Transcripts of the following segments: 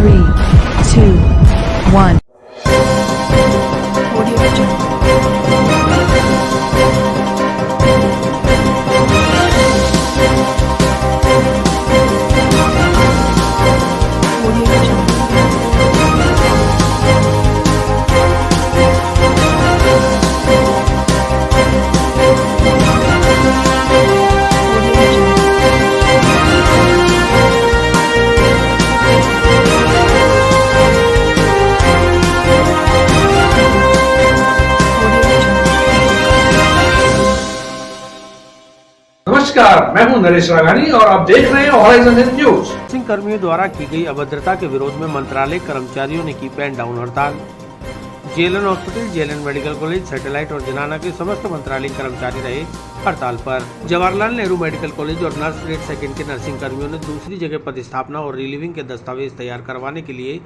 3, 2, 1. नमस्कार, मैं हूं नरेश राघानी और आप देख रहे हैं हॉराइजन न्यूज। नर्सिंग कर्मियों द्वारा की गई अभद्रता के विरोध में मंत्रालय कर्मचारियों ने की पेन डाउन हड़ताल। JLN hospital, JLN medical college, satellite और जनाना के समस्त मंत्रालय कर्मचारी रहे हड़ताल पर। जवाहरलाल नेहरू मेडिकल कॉलेज और नर्स ग्रेड सेकंड के नर्सिंग कर्मियों ने दूसरी जगह पदस्थापना और रिलीविंग के दस्तावेज तैयार करवाने के लिए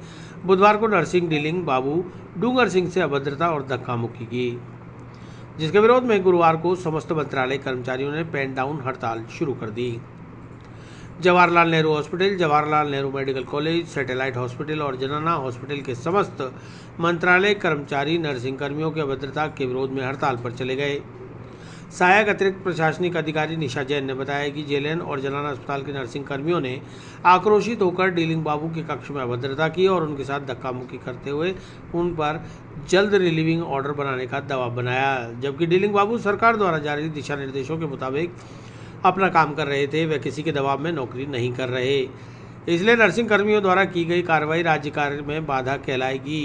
बुधवार को नर्सिंग डीलिंग बाबू डूंगर सिंह से अभद्रता और धक्का मुक्की की, जिसके विरोध में गुरुवार को समस्त मंत्रालय कर्मचारियों ने पेन डाउन हड़ताल शुरू कर दी। Jawaharlal Nehru hospital, Jawaharlal Nehru medical college, satellite hospital और जनाना हॉस्पिटल के समस्त मंत्रालय कर्मचारी नर्सिंग कर्मियों की अभद्रता के विरोध में हड़ताल पर चले गए। सहायक अतिरिक्त प्रशासनिक अधिकारी निशा जैन ने बताया कि जेएलएन और जनाना अस्पताल के नर्सिंग कर्मियों ने आक्रोशित होकर डीलिंग बाबू के कक्ष में अभद्रता की और उनके साथ धक्का मुक्की करते हुए उन पर जल्द रिलीविंग ऑर्डर बनाने का दबाव बनाया, जबकि डीलिंग बाबू सरकार द्वारा जारी दिशा निर्देशों के मुताबिक अपना काम कर रहे थे, वे किसी के दबाव में नौकरी नहीं कर रहे। इसलिए नर्सिंग कर्मियों द्वारा की गई कार्रवाई राज्य कार्य में बाधा कहलाएगी।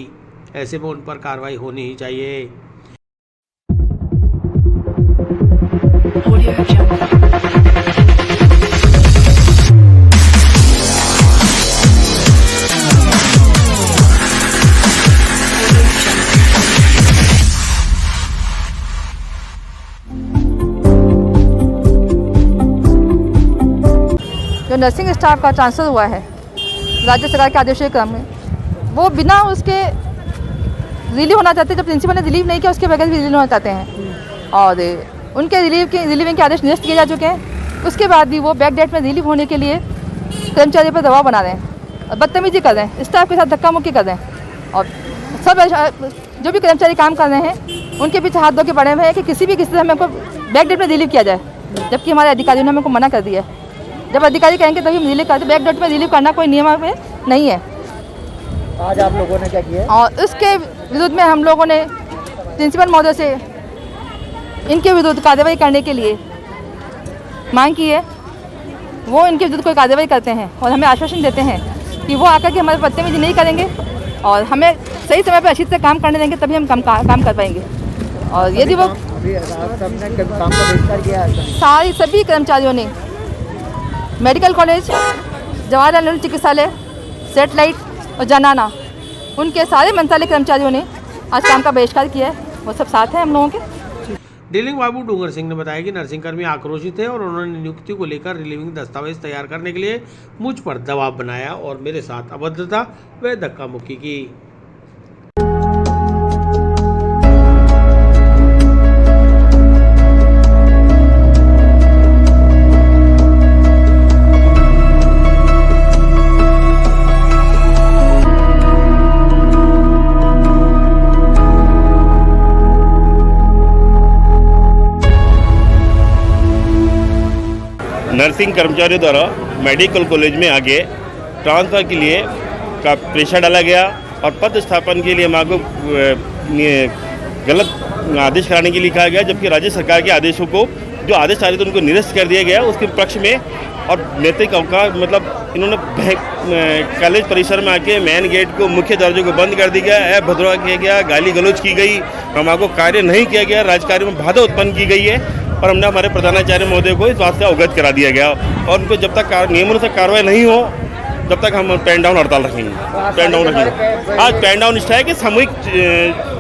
ऐसे में उन पर कार्रवाई होनी ही चाहिए। जो नर्सिंग स्टाफ का ट्रांसफ़र हुआ है राज्य सरकार के आदेश के क्रम में, वो बिना उसके रिलीव होना चाहते, जब प्रिंसिपल ने रिलीव नहीं किया उसके बगैर भी रिलीव होना चाहते हैं और उनके रिलीविंग के आदेश निरस्त किए जा चुके हैं। उसके बाद भी वो बैक डेट में रिलीव होने के लिए कर्मचारियों पर दबाव बना रहे हैं और बदतमीजी कर रहे हैं, स्टाफ के साथ धक्का मुक्की कर रहे हैं और सब जो भी कर्मचारी काम कर रहे हैं उनके पीछे हाथ धो के पड़े हुए हैं कि किसी भी किसी से हमको बैक डेट में रिलीव किया जाए, जबकि हमारे अधिकारियों ने हमको मना कर दिया है। जब अधिकारी कहेंगे तभी हम रिलीव करते, बैक डेट में रिलीव करना कोई नियम में नहीं है। आज आप लोगों ने क्या किया? और उसके विरुद्ध में हम लोगों ने प्रिंसिपल महोदय से इनके विरुद्ध कार्रवाई करने के लिए मांग की है। वो इनके विरुद्ध कोई कार्रवाई करते हैं और हमें आश्वासन देते हैं कि वो आकर के हमारे बदतमीजी नहीं करेंगे और हमें सही समय पर अच्छी से काम करने देंगे, तभी हम काम कर पाएंगे। और यदि वो काम का बहिष्कार किया सभी कर्मचारियों ने मेडिकल कॉलेज, जवाहरलाल नेहरू चिकित्सालय, सैटेलाइट और जनाना, उनके सारे मंत्रालय कर्मचारियों ने आज काम का बहिष्कार किया है। वो सब साथ हैं हम लोगों के। डीलिंग बाबू डूंगर सिंह ने बताया कि नर्सिंग कर्मी आक्रोशित थे और उन्होंने नियुक्ति को लेकर रिलीविंग दस्तावेज तैयार करने के लिए मुझ पर दबाव बनाया और मेरे साथ अभद्रता व धक्का मुक्की की। नर्सिंग कर्मचारियों द्वारा मेडिकल कॉलेज में आगे ट्रांसफ़र के लिए का प्रेशर डाला गया और पद स्थापन के लिए माँ को गलत आदेश कराने के लिए कहा गया, जबकि राज्य सरकार के आदेशों को जो आदेश आ रहे थे उनको निरस्त कर दिया गया उसके पक्ष में। और नैतिक अवकाश मतलब इन्होंने कॉलेज परिसर में आके मेन गेट को, मुख्य दरवाजे को बंद कर दिया गया, अभद्रता किया गया, गाली गलौज की गई, हमारे को कार्य नहीं किया गया, राजकार्य में बाधा उत्पन्न की गई है और हमने हमारे प्रधानाचार्य महोदय को इस बात से अवगत करा दिया गया और उनको जब तक नियमों से कार्रवाई नहीं हो तब तक हम पेन डाउन हड़ताल रखेंगे। पेन डाउन रखेंगे। आज पेन डाउन निष्ठा है कि सामूहिक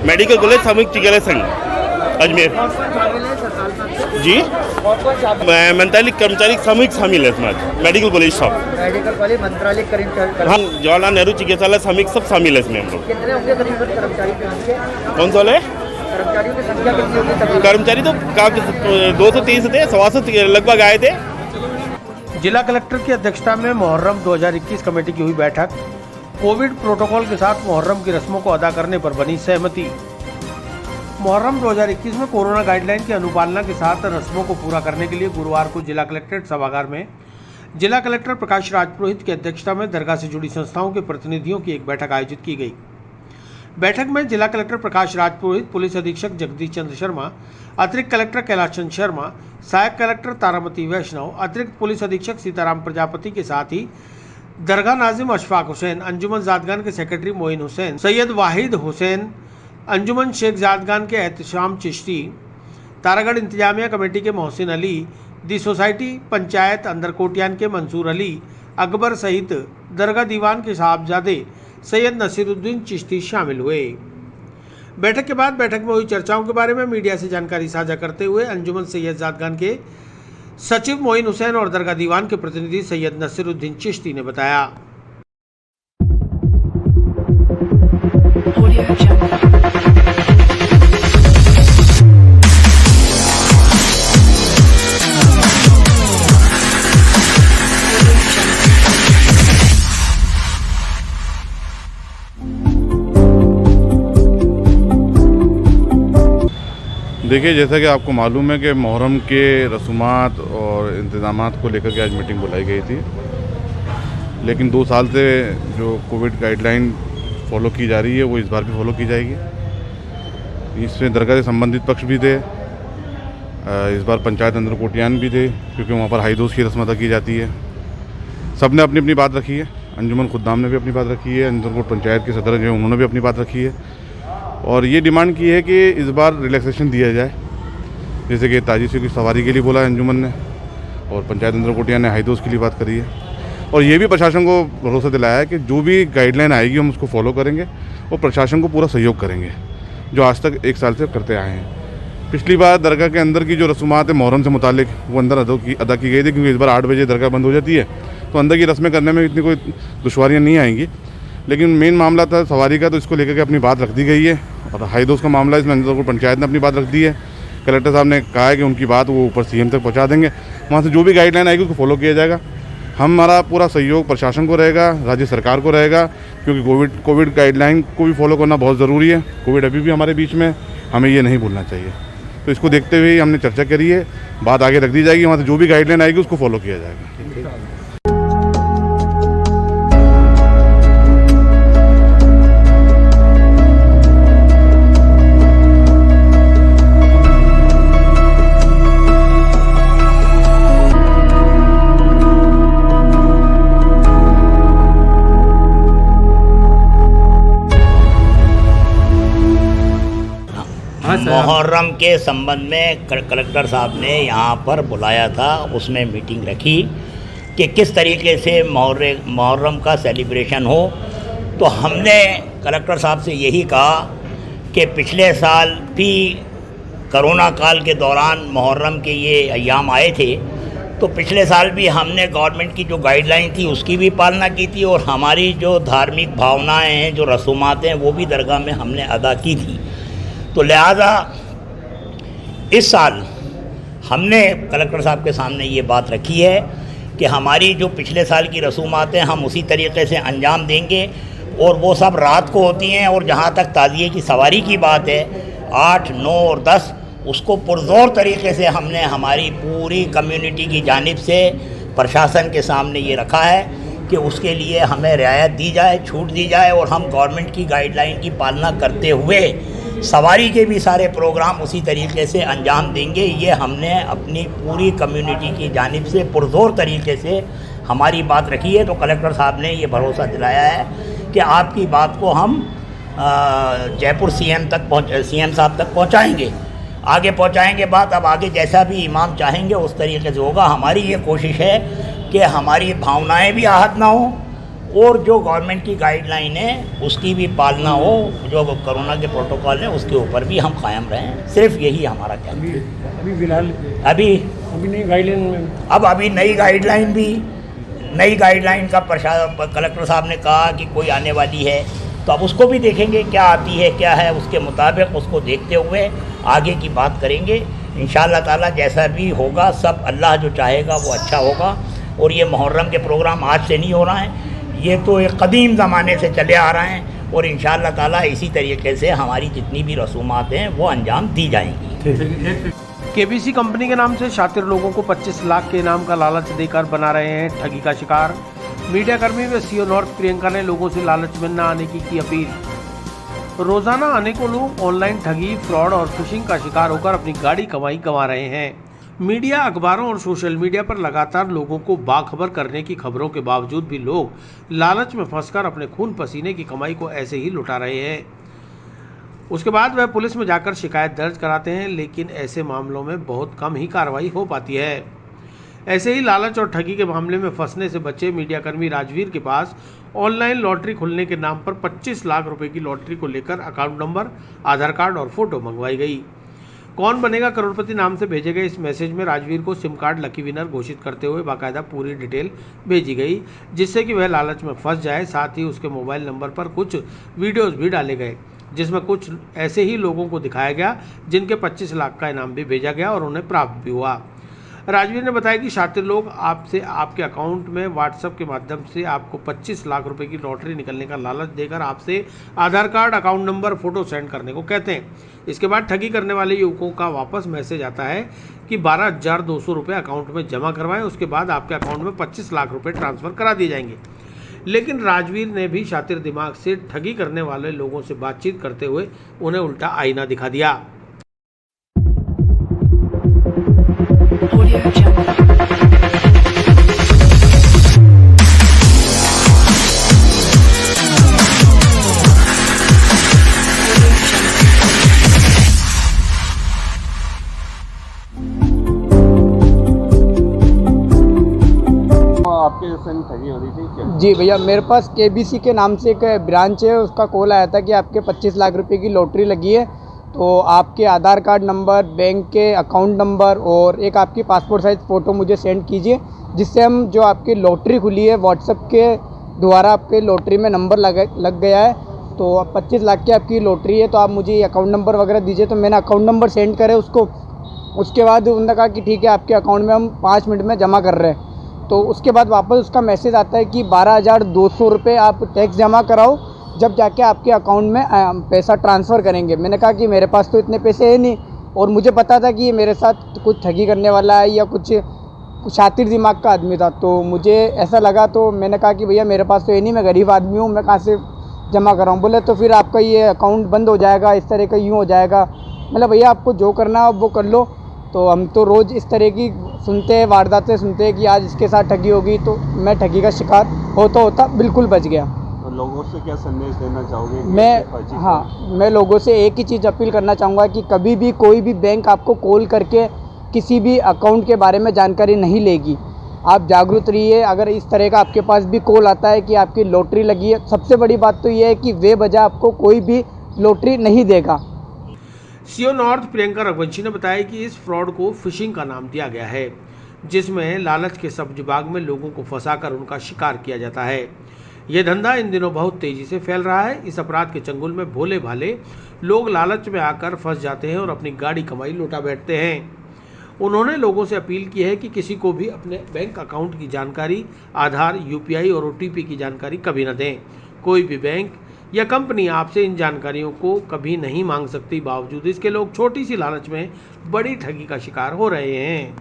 मेडिकल कॉलेज सामूहिक चिकित्सालय संघ अजमेर जी मंत्रालय कर्मचारी सामूहिक शामिल है इसमें। मेडिकल कॉलेज सब, मेडिकल कॉलेज, मंत्रालय हम जवाहरलाल नेहरू चिकित्सालय सामूहिक सब शामिल है इसमें। हम लोग कितने होंगे कर्मचारी? कौन सा है? कर्मचारियों की संख्या कितनी होगी? कर्मचारी तो काफी 230 थे, 125 लगभग आए थे। जिला कलेक्टर की अध्यक्षता में मुहर्रम 2021 कमेटी की हुई बैठक कोविड प्रोटोकॉल के साथ मुहर्रम की रस्मों को अदा करने पर बनी सहमति। मुहर्रम 2021 में कोरोना गाइडलाइन की अनुपालना के साथ रस्मों को पूरा करने के लिए गुरुवार को जिला कलेक्ट्रेट सभागार में जिला कलेक्टर प्रकाश राजपुरोहित की अध्यक्षता में दरगाह से जुड़ी संस्थाओं के प्रतिनिधियों की एक बैठक आयोजित की गई। बैठक में जिला कलेक्टर प्रकाश राजपुरोहित, पुलिस अधीक्षक जगदीश चंद्र शर्मा, अतिरिक्त कलेक्टर कैलाश चंद्र शर्मा, सहायक कलेक्टर तारामती वैष्णव, अतिरिक्त पुलिस अधीक्षक सीताराम प्रजापति के साथ ही दरगाह नाजिम अशफाक हुसैन, अंजुमन जादगान के सेक्रेटरी मोइन हुसैन, सैयद वाहिद हुसैन, अंजुमन शेख जादगान के एहतशाम चिश्ती, तारागढ़ इंतजामिया कमेटी के मोहसिन अली, दी सोसाइटी पंचायत अंदरकोटियान के मंसूर अली अकबर सहित दरगाह दीवान के साहबजादे सैयद नसीरुद्दीन चिश्ती शामिल हुए। बैठक के बाद बैठक में हुई चर्चाओं के बारे में मीडिया से जानकारी साझा करते हुए अंजुमन सैयद जादगान के सचिव मोइन हुसैन और दरगाह दीवान के प्रतिनिधि सैयद नसीरुद्दीन चिश्ती ने बताया। देखिए, जैसा कि आपको मालूम है कि मुहर्रम के रसूमात और इंतज़ामात को लेकर के आज मीटिंग बुलाई गई थी, लेकिन 2 साल से जो कोविड गाइडलाइन फॉलो की जा रही है वो इस बार भी फॉलो की जाएगी। इसमें दरगाह से संबंधित पक्ष भी थे, इस बार पंचायत अंदरकोटियान भी थे, क्योंकि वहाँ पर हाई डोज की रस्म अदा की जाती है। सब ने अपनी अपनी बात रखी है। अंजुमन खुद्दाम ने भी अपनी बात रखी है, अंदरकोट पंचायत के सदर जो हैं उन्होंने भी अपनी बात रखी है और ये डिमांड की है कि इस बार रिलैक्सेशन दिया जाए। जैसे कि ताजियों की सवारी के लिए बोला है अंजुमन ने और पंचायत अंदरकोटिया ने हाई डोज के लिए बात करी है और ये भी प्रशासन को भरोसा दिलाया है कि जो भी गाइडलाइन आएगी हम उसको फॉलो करेंगे और प्रशासन को पूरा सहयोग करेंगे, जो आज तक 1 साल से करते आए हैं। पिछली बार दरगाह के अंदर की जो रसूमात है मुहर्रम से मुतालिक वो अंदर अदा की गई थी, क्योंकि इस बार 8 बजे दरगाह बंद हो जाती है तो अंदर की रस्में करने में इतनी कोई दुश्वारियाँ नहीं आएंगी। लेकिन मेन मामला था सवारी का, तो इसको लेकर के अपनी बात रख दी गई है और हाई डोज का मामला इसमें अंदरकोट पंचायत ने अपनी बात रख दी है। कलेक्टर साहब ने कहा है कि उनकी बात वो ऊपर सीएम तक पहुंचा देंगे, वहाँ से जो भी गाइडलाइन आएगी उसको फॉलो किया जाएगा। हमारा पूरा सहयोग प्रशासन को रहेगा, राज्य सरकार को रहेगा, क्योंकि कोविड गाइडलाइन को भी फॉलो करना बहुत ज़रूरी है। कोविड अभी भी हमारे बीच में, हमें ये नहीं भूलना चाहिए। तो इसको देखते हुए हमने चर्चा करी है, बात आगे रख दी जाएगी, वहाँ से जो भी गाइडलाइन आएगी उसको फॉलो किया जाएगा। मुहर्रम के संबंध में कलेक्टर साहब ने यहाँ पर बुलाया था, उसमें मीटिंग रखी कि किस तरीके से मुहर्रम का सेलिब्रेशन हो। तो हमने कलेक्टर साहब से यही कहा कि पिछले साल भी कोरोना काल के दौरान मुहर्रम के ये अय्याम आए थे, तो पिछले साल भी हमने गवर्नमेंट की जो गाइडलाइन थी उसकी भी पालना की थी और हमारी जो धार्मिक भावनाएं हैं, जो रसूमात हैं, वो भी दरगाह में हमने अदा की थी। तो लिहाजा इस साल हमने कलेक्टर साहब के सामने ये बात रखी है कि हमारी जो पिछले साल की रसूमात हैं हम उसी तरीके से अंजाम देंगे और वो सब रात को होती हैं। और जहाँ तक ताज़िए की सवारी की बात है, 8, 9 और 10 उसको पुरज़ोर तरीके से हमने हमारी पूरी कम्युनिटी की जानिब से प्रशासन के सामने ये रखा है कि उसके लिए हमें रियायत दी जाए, छूट दी जाए और हम गवर्नमेंट की गाइडलाइन की पालना करते हुए सवारी के भी सारे प्रोग्राम उसी तरीके से अंजाम देंगे। ये हमने अपनी पूरी कम्युनिटी की जानिब से पुरज़ोर तरीके से हमारी बात रखी है। तो कलेक्टर साहब ने ये भरोसा दिलाया है कि आपकी बात को हम जयपुर सीएम साहब तक पहुंचाएंगे, आगे पहुंचाएंगे बात। अब आगे जैसा भी इमाम चाहेंगे उस तरीके से होगा। हमारी ये कोशिश है कि हमारी भावनाएं भी आहत ना हो और जो गवर्नमेंट की गाइडलाइन है उसकी भी पालना हो, जो कोरोना के प्रोटोकॉल है उसके ऊपर भी हम कायम रहें। सिर्फ यही हमारा कहना है। अभी फिलहाल अभी नई गाइडलाइन में अभी नई गाइडलाइन का कलेक्टर साहब ने कहा कि कोई आने वाली है, तो अब उसको भी देखेंगे क्या आती है क्या है, उसके मुताबिक उसको देखते हुए आगे की बात करेंगे। इंशाअल्लाह ताला जैसा भी होगा सब अल्लाह जो चाहेगा वो अच्छा होगा। और ये मुहर्रम के प्रोग्राम आज से नहीं हो रहा है, ये तो एक कदीम ज़माने से चले आ रहे हैं और इंशाअल्लाह ताला इसी तरीके से हमारी जितनी भी रसूमात हैं वो अंजाम दी जाएंगी। केबीसी कंपनी के नाम से शातिर लोगों को 25 लाख के इनाम का लालच देकर बना रहे हैं ठगी का शिकार। मीडियाकर्मी व सीओ नॉर्थ प्रियंका ने लोगों से लालच में न आने की अपील। रोजाना अनेकों लोग ऑनलाइन ठगी, फ्रॉड और फिशिंग का शिकार होकर अपनी गाड़ी कमाई कमा रहे हैं। मीडिया, अखबारों और सोशल मीडिया पर लगातार लोगों को बाखबर करने की खबरों के बावजूद भी लोग लालच में फंसकर अपने खून पसीने की कमाई को ऐसे ही लुटा रहे हैं। उसके बाद वह पुलिस में जाकर शिकायत दर्ज कराते हैं, लेकिन ऐसे मामलों में बहुत कम ही कार्रवाई हो पाती है। ऐसे ही लालच और ठगी के मामले में फंसने से बचे मीडियाकर्मी राजवीर के पास ऑनलाइन लॉटरी खुलने के नाम पर 25 लाख रुपए की लॉटरी को लेकर अकाउंट नंबर, आधार कार्ड और फोटो मंगवाई गई। कौन बनेगा करोड़पति नाम से भेजे गए इस मैसेज में राजवीर को सिम कार्ड लकी विनर घोषित करते हुए बाकायदा पूरी डिटेल भेजी गई, जिससे कि वह लालच में फंस जाए। साथ ही उसके मोबाइल नंबर पर कुछ वीडियोस भी डाले गए, जिसमें कुछ ऐसे ही लोगों को दिखाया गया जिनके 25 लाख का इनाम भी भेजा गया और उन्हें प्राप्त भी हुआ। राजवीर ने बताया कि शातिर लोग आपसे आपके अकाउंट में व्हाट्सएप के माध्यम से आपको 25 लाख रुपए की लॉटरी निकलने का लालच देकर आपसे Aadhaar card, account number, photo send करने को कहते हैं। इसके बाद ठगी करने वाले युवकों का वापस मैसेज आता है कि 12,200 रुपये अकाउंट में जमा करवाएं, उसके बाद आपके अकाउंट में 25 लाख रुपये ट्रांसफ़र करा दिए जाएंगे। लेकिन राजवीर ने भी शातिर दिमाग से ठगी करने वाले लोगों से बातचीत करते हुए उन्हें उल्टा आईना दिखा दिया। आपके संग ठगी हो रही थी क्या? जी भैया, मेरे पास केबीसी के नाम से एक ब्रांच है, उसका कॉल आया था कि आपके 25 लाख रुपए की लॉटरी लगी है, तो आपके आधार कार्ड नंबर, बैंक के अकाउंट नंबर और एक आपकी पासपोर्ट साइज़ फ़ोटो मुझे सेंड कीजिए, जिससे हम जो आपकी लॉटरी खुली है व्हाट्सएप के द्वारा आपके लॉटरी में नंबर लग गया है, तो 25 लाख की आपकी लॉटरी है, तो आप मुझे अकाउंट नंबर वगैरह दीजिए। तो मैंने अकाउंट नंबर सेंड करे उसको। उसके बाद उन्होंने कहा कि ठीक है, आपके अकाउंट में हम 5 मिनट में जमा कर रहे हैं। तो उसके बाद वापस उसका मैसेज आता है कि 12,200 रुपये आप टैक्स जमा कराओ, जब जाके आपके अकाउंट में पैसा ट्रांसफ़र करेंगे। मैंने कहा कि मेरे पास तो इतने पैसे है नहीं, और मुझे पता था कि ये मेरे साथ कुछ ठगी करने वाला है या कुछ शातिर दिमाग का आदमी था, तो मुझे ऐसा लगा। तो मैंने कहा कि भैया मेरे पास तो है नहीं, मैं गरीब आदमी हूँ, मैं कहाँ से जमा कराऊँ। बोले तो फिर आपका ये अकाउंट बंद हो जाएगा, इस तरह का यूँ हो जाएगा। मतलब भैया आपको जो करना है वो कर लो। तो हम तो रोज़ इस तरह की सुनते हैं, वारदातें सुनते हैं कि आज इसके साथ ठगी होगी, तो मैं ठगी का शिकार होता बिल्कुल बच गया। तो लोगों से क्या संदेश देना चाहोगे? मैं लोगों से एक ही चीज़ अपील करना चाहूँगा कि कभी भी कोई भी बैंक आपको कॉल करके किसी भी अकाउंट के बारे में जानकारी नहीं लेगी। आप जागरूक रहिए। अगर इस तरह का आपके पास भी कॉल आता है कि आपकी लॉटरी लगी है, सबसे बड़ी बात तो ये है कि बेवजह आपको कोई भी लॉटरी नहीं देगा। सीओ नॉर्थ प्रियंका रघुवंशी ने बताया कि इस फ्रॉड को फिशिंग का नाम दिया गया है, जिसमें लालच के सब्ज़बाग में लोगों को फंसाकर उनका शिकार किया जाता है। यह धंधा इन दिनों बहुत तेज़ी से फैल रहा है। इस अपराध के चंगुल में भोले भाले लोग लालच में आकर फंस जाते हैं और अपनी गाड़ी कमाई लुटा बैठते हैं। उन्होंने लोगों से अपील की है कि किसी को भी अपने बैंक अकाउंट की जानकारी, आधार, यूपीआई और ओटीपी की जानकारी कभी न दें। कोई भी बैंक या कंपनी आपसे इन जानकारियों को कभी नहीं मांग सकती, बावजूद इसके लोग छोटी सी लालच में बड़ी ठगी का शिकार हो रहे हैं।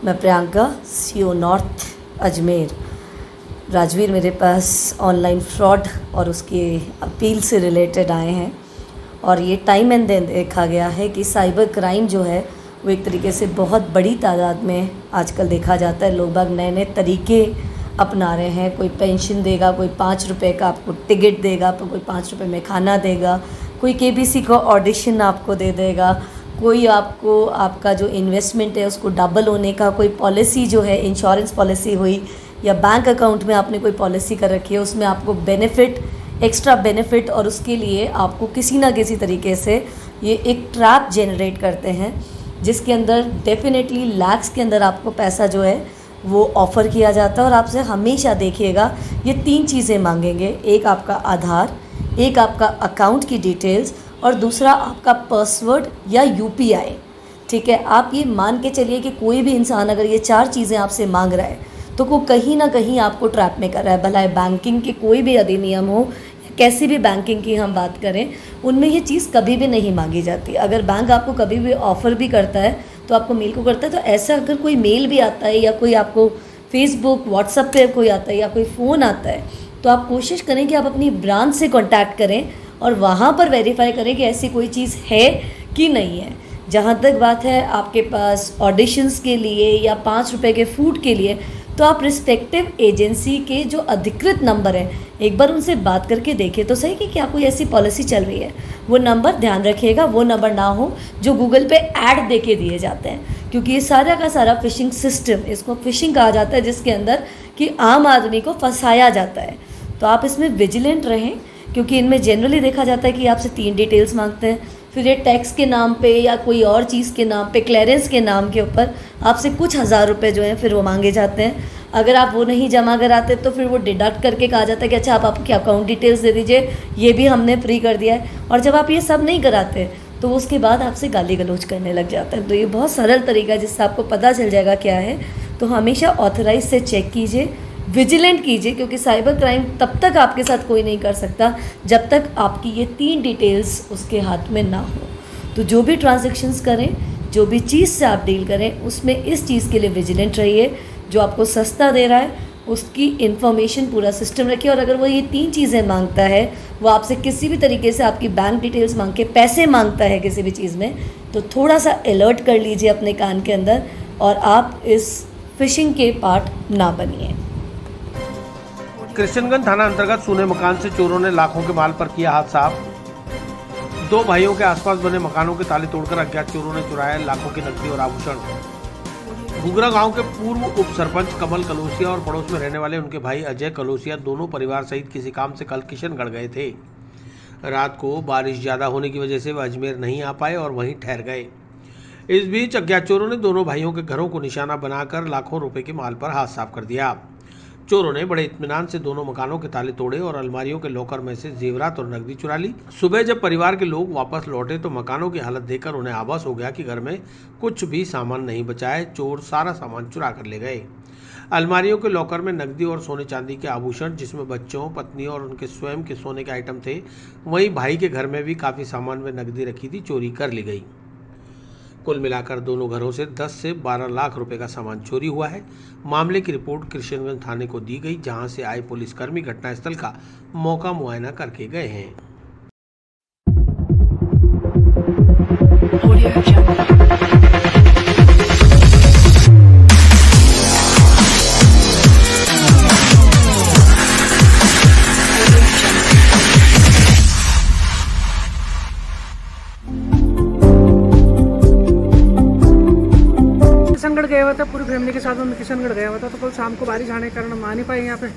मैं प्रियंका, सीओ नॉर्थ अजमेर। राजवीर मेरे पास ऑनलाइन फ्रॉड और उसकी अपील से रिलेटेड आए हैं, और ये टाइम एंड देन देखा गया है कि साइबर क्राइम जो है वो एक तरीके से बहुत बड़ी तादाद में आजकल देखा जाता है। लोग बाग नए नए तरीके अपना रहे हैं। कोई पेंशन देगा, कोई 5 रुपये का आपको टिकट देगा, तो कोई 5 रुपये में खाना देगा, कोई केबीसी का ऑडिशन आपको दे देगा, कोई आपको आपका जो इन्वेस्टमेंट है उसको डबल होने का कोई पॉलिसी जो है, इंश्योरेंस पॉलिसी हुई या बैंक अकाउंट में आपने कोई पॉलिसी कर रखी है, उसमें आपको बेनिफिट, एक्स्ट्रा बेनिफिट, और उसके लिए आपको किसी ना किसी तरीके से ये एक ट्रैप जनरेट करते हैं जिसके अंदर डेफिनेटली लैक्स के अंदर आपको पैसा जो है वो ऑफ़र किया जाता है। और आपसे हमेशा देखिएगा ये 3 चीज़ें मांगेंगे, एक आपका आधार, एक आपका अकाउंट की डिटेल्स और दूसरा आपका पासवर्ड या यूपीआई। ठीक है, आप ये मान के चलिए कि कोई भी इंसान अगर ये 4 चीज़ें आपसे मांग रहा है तो वो कहीं ना कहीं आपको ट्रैप में कर रहा है। भला बैंकिंग के कोई भी अधिनियम हो या कैसी भी बैंकिंग की हम बात करें, उनमें ये चीज़ कभी भी नहीं मांगी जाती। अगर बैंक आपको कभी भी ऑफ़र भी करता है तो आपको मेल को करता है, तो ऐसा अगर कोई मेल भी आता है या कोई आपको फेसबुक व्हाट्सएप पे कोई आता है या कोई फ़ोन आता है, तो आप कोशिश करें कि आप अपनी ब्रांच से कांटेक्ट करें और वहाँ पर वेरीफाई करें कि ऐसी कोई चीज़ है कि नहीं है। जहाँ तक बात है आपके पास ऑडिशंस के लिए या 5 रुपए के फूड के लिए, तो आप रिस्पेक्टिव एजेंसी के जो अधिकृत नंबर हैं एक बार उनसे बात करके देखें तो सही कि क्या कोई ऐसी पॉलिसी चल रही है। वो नंबर ध्यान रखिएगा, वो नंबर ना हो जो गूगल पे ऐड दे के दिए जाते हैं, क्योंकि ये सारा का सारा फ़िशिंग सिस्टम, इसको फ़िशिंग कहा जाता है, जिसके अंदर कि आम आदमी को फंसाया जाता है। तो आप इसमें विजिलेंट रहें, क्योंकि इनमें जनरली देखा जाता है कि आपसे 3 डिटेल्स मांगते हैं, फिर ये टैक्स के नाम पे या कोई और चीज़ के नाम पे, क्लियरेंस के नाम के ऊपर आपसे कुछ हज़ार रुपए जो हैं फिर वो मांगे जाते हैं। अगर आप वो नहीं जमा कराते तो फिर वो डिडक्ट करके कहा जाता है कि अच्छा आप आपकी अकाउंट डिटेल्स दे दीजिए, ये भी हमने फ्री कर दिया है। और जब आप ये सब नहीं कराते तो उसके बाद आपसे गाली गलौज करने लग जाता है। तो ये बहुत सरल तरीका है जिससे आपको पता चल जाएगा क्या है। तो हमेशा ऑथराइज से चेक कीजिए, विजिलेंट कीजिए, क्योंकि साइबर क्राइम तब तक आपके साथ कोई नहीं कर सकता जब तक आपकी ये 3 डिटेल्स उसके हाथ में ना हो। तो जो भी ट्रांजैक्शंस करें, जो भी चीज़ से आप डील करें, उसमें इस चीज़ के लिए विजिलेंट रहिए। जो आपको सस्ता दे रहा है उसकी इन्फॉर्मेशन पूरा सिस्टम रखिए, और अगर वो ये 3 चीज़ें मांगता है, वो आपसे किसी भी तरीके से आपकी बैंक डिटेल्स मांग के पैसे मांगता है किसी भी चीज़ में, तो थोड़ा सा अलर्ट कर लीजिए अपने कान के अंदर और आप इस फिशिंग के पार्ट ना बनिए। कृष्णगंज थाना अंतर्गत सूने मकान से चोरों ने लाखों के माल पर किया हाथ साफ। 2 भाइयों के आसपास बने मकानों के ताले तोड़कर अज्ञात चोरों ने चुराया लाखों की नकदी और आभूषण। घुघरा गांव के पूर्व उप सरपंच कमल कलोसिया और पड़ोस में रहने वाले उनके भाई अजय कलोसिया दोनों परिवार सहित किसी काम से कल किशनगढ़ गए थे। रात को बारिश ज्यादा होने की वजह से वह अजमेर नहीं आ पाए और वहीं ठहर गए। इस बीच अज्ञात चोरों ने दोनों भाइयों के घरों को निशाना बनाकर लाखों रुपए के माल पर हाथ साफ कर दिया। चोरों ने बड़े इत्मीनान से दोनों मकानों के ताले तोड़े और अलमारियों के लॉकर में से जेवरात और नकदी चुरा ली। सुबह जब परिवार के लोग वापस लौटे तो मकानों की हालत देखकर उन्हें आभास हो गया कि घर में कुछ भी सामान नहीं बचा है। चोर सारा सामान चुरा कर ले गए। अलमारियों के लॉकर में नकदी और सोने चांदी के आभूषण, जिसमें बच्चों, पत्नी और उनके स्वयं के सोने के आइटम थे, वहीं भाई के घर में भी काफ़ी सामान में नकदी रखी थी, चोरी कर ली गई। कुल मिलाकर दोनों घरों से 10 से 12 लाख रुपए का सामान चोरी हुआ है। मामले की रिपोर्ट कृष्णगंज थाने को दी गई, जहां से आए पुलिसकर्मी घटनास्थल का मौका मुआयना करके गए हैं। किशनगढ़ गया हुआ था, पूरी फैमिली के साथ में किशनगढ़ गया हुआ था। तो कल शाम को बारिश आने के कारण हम आ नहीं पाए यहाँ पे।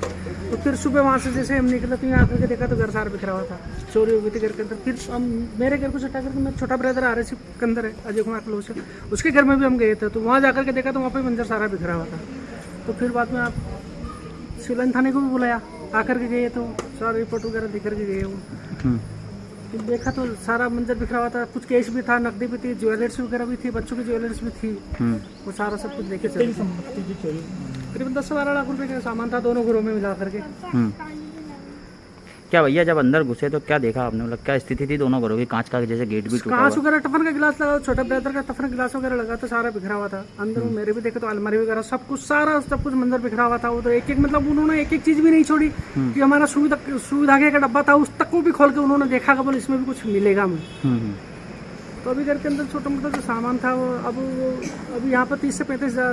तो फिर सुबह वहाँ से जैसे हम निकले तो यहाँ आकर के देखा तो घर सारा बिखरा हुआ था, चोरी हो गई थी घर के अंदर। फिर हम मेरे घर को छुट्टा करके मेरा छोटा ब्रदर RSC के अंदर है, अजय कुमार कलोसिया, उसके घर में भी हम गए थे। तो वहाँ जाकर के देखा तो वहाँ पर मंजर सारा बिखरा हुआ था। तो फिर बाद में आप सिविल थाने को भी बुलाया, आकर के गए तो सारा रिपोर्ट वगैरह दिख करके गए वो। देखा तो सारा मंजर बिखरा हुआ था, कुछ कैश भी था, नकदी भी थी, ज्वेलर्स वगैरह भी थी, बच्चों की ज्वेलर्स भी थी। वो सारा सब कुछ देखे चले। करीबन 10 से 12 लाख रुपए का सामान था दोनों घरों में मिला करके। क्या भैया जब अंदर घुसे तो क्या देखा आपने, मतलब क्या स्थिति थी दोनों घरों की? कांच का जैसे गेट भी टूटा, कांच वगैरह, टफन का गिलास लगा, छोटा ब्रदर का टफन गिलास वगैरह लगा तो सारा बिखरा हुआ था। अंदर मेरे भी देखे तो अलमारी वगैरह सब कुछ, सारा सब कुछ मंजर बिखरा हुआ था। वो तो एक एक मतलब उन्होंने एक एक चीज भी नहीं छोड़ी कि हमारा सुविधा का डब्बा था उस तक को भी खोल के उन्होंने देखा कि इसमें भी कुछ मिलेगा हमें। तो अभी घर के अंदर छोटा मोटा जो सामान था वो अब यहाँ पर 30 से 35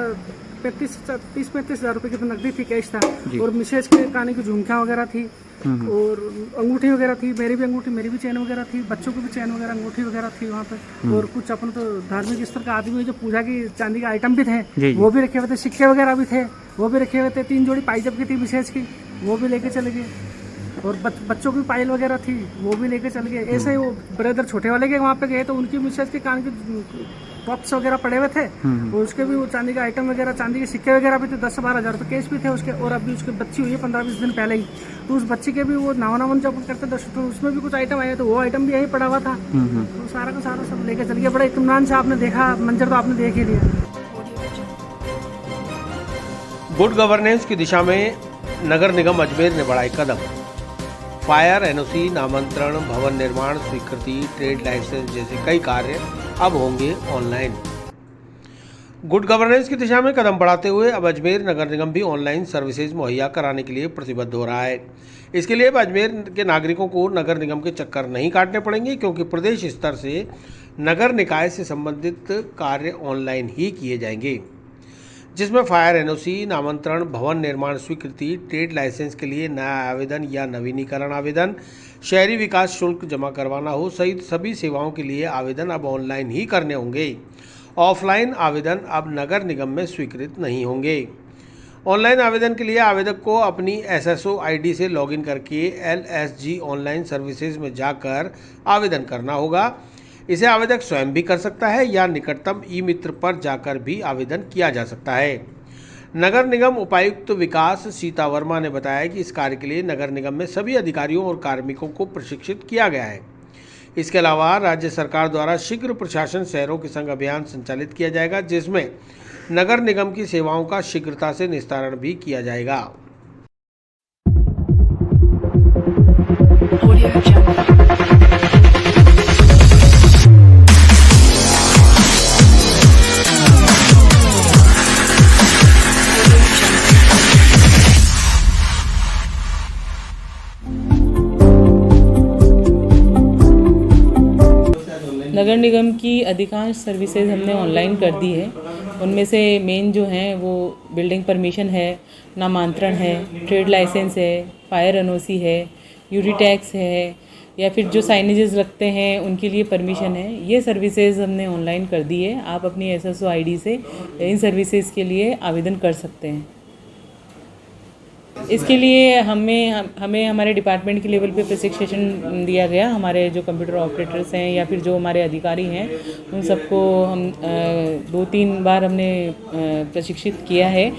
हज़ार रुपए की तो नकदी थी, कैश था, और मिसेज के काने की झुमकियाँ वगैरह थी और अंगूठी वगैरह थी, मेरी भी अंगूठी, मेरी भी चैन वगैरह थी, बच्चों की भी चैन वगैरह, अंगूठी वगैरह थी वहाँ पे। और कुछ अपन तो धार्मिक स्तर का आदमी जो पूजा की चांदी के आइटम भी थे वो भी रखे हुए थे, सिक्के वगैरह भी थे वो भी रखे हुए थे। 3 जोड़ी पाइजब की थी विशेष की, वो भी लेके चले गए। और बच्चों की पायल वगैरह थी वो भी लेके चल गए। ऐसे ही वो ब्रदर छोटे वाले के वहाँ पे गए तो उनकी मिसेज के कान के टॉप्स वगैरह पड़े हुए थे, और उसके भी वो चांदी का आइटम वगैरह, चांदी के सिक्के वगैरह भी थे, 10 से 12 हज़ार रुपये केस भी थे उसके। और अभी उसकी बच्ची हुई है 15-20 दिन पहले ही, तो उस बच्ची के भी वो नावन जब करते थे तो उसमें भी कुछ आइटम आए, तो वो आइटम भी यहीं पड़ा हुआ था। तो सारा का सारा सब लेके चल गया। बड़ा इत्मीनान से आपने देखा, मंजर तो आपने देख ही लिया। गुड गवर्नेंस की दिशा में नगर निगम अजमेर ने बढ़ाए कदम। फायर एनओसी, नामांतरण, भवन निर्माण स्वीकृति, ट्रेड लाइसेंस जैसे कई कार्य अब होंगे ऑनलाइन। गुड गवर्नेंस की दिशा में कदम बढ़ाते हुए अब अजमेर नगर निगम भी ऑनलाइन सर्विसेज मुहैया कराने के लिए प्रतिबद्ध हो रहा है। इसके लिए अब अजमेर के नागरिकों को नगर निगम के चक्कर नहीं काटने पड़ेंगे, क्योंकि प्रदेश स्तर से नगर निकाय से संबंधित कार्य ऑनलाइन ही किए जाएंगे, जिसमें फायर एनओसी, नामांतरण, भवन निर्माण स्वीकृति, ट्रेड लाइसेंस के लिए नया आवेदन या नवीनीकरण आवेदन, शहरी विकास शुल्क जमा करवाना हो सहित सभी सेवाओं के लिए आवेदन अब ऑनलाइन ही करने होंगे। ऑफलाइन आवेदन अब नगर निगम में स्वीकृत नहीं होंगे। ऑनलाइन आवेदन के लिए आवेदक को अपनी एसएसओ आईडी से लॉगिन करके LSG ऑनलाइन सर्विसेज में जाकर आवेदन करना होगा। इसे आवेदक स्वयं भी कर सकता है या निकटतम ई मित्र पर जाकर भी आवेदन किया जा सकता है। नगर निगम उपायुक्त विकास सीता वर्मा ने बताया कि इस कार्य के लिए नगर निगम में सभी अधिकारियों और कार्मिकों को प्रशिक्षित किया गया है। इसके अलावा राज्य सरकार द्वारा शीघ्र प्रशासन शहरों के संग अभियान संचालित किया जाएगा, जिसमें नगर निगम की सेवाओं का शीघ्रता से निस्तारण भी किया जाएगा। नगर निगम की अधिकांश सर्विसेज हमने ऑनलाइन कर दी है। उनमें से मेन जो हैं वो बिल्डिंग परमिशन है, नामांतरण है, ट्रेड लाइसेंस है, फायर एनओसी है, यूटी टैक्स है, या फिर जो साइनेजेस लगते हैं उनके लिए परमिशन है। ये सर्विसेज हमने ऑनलाइन कर दी है। आप अपनी एसएसओ आईडी से इन सर्विसेज के लिए आवेदन कर सकते हैं। इसके लिए हमें हमारे डिपार्टमेंट के लेवल पे प्रशिक्षण दिया गया। हमारे जो कंप्यूटर ऑपरेटर्स हैं या फिर जो हमारे अधिकारी हैं उन सबको हम 2-3 बार हमने प्रशिक्षित किया है।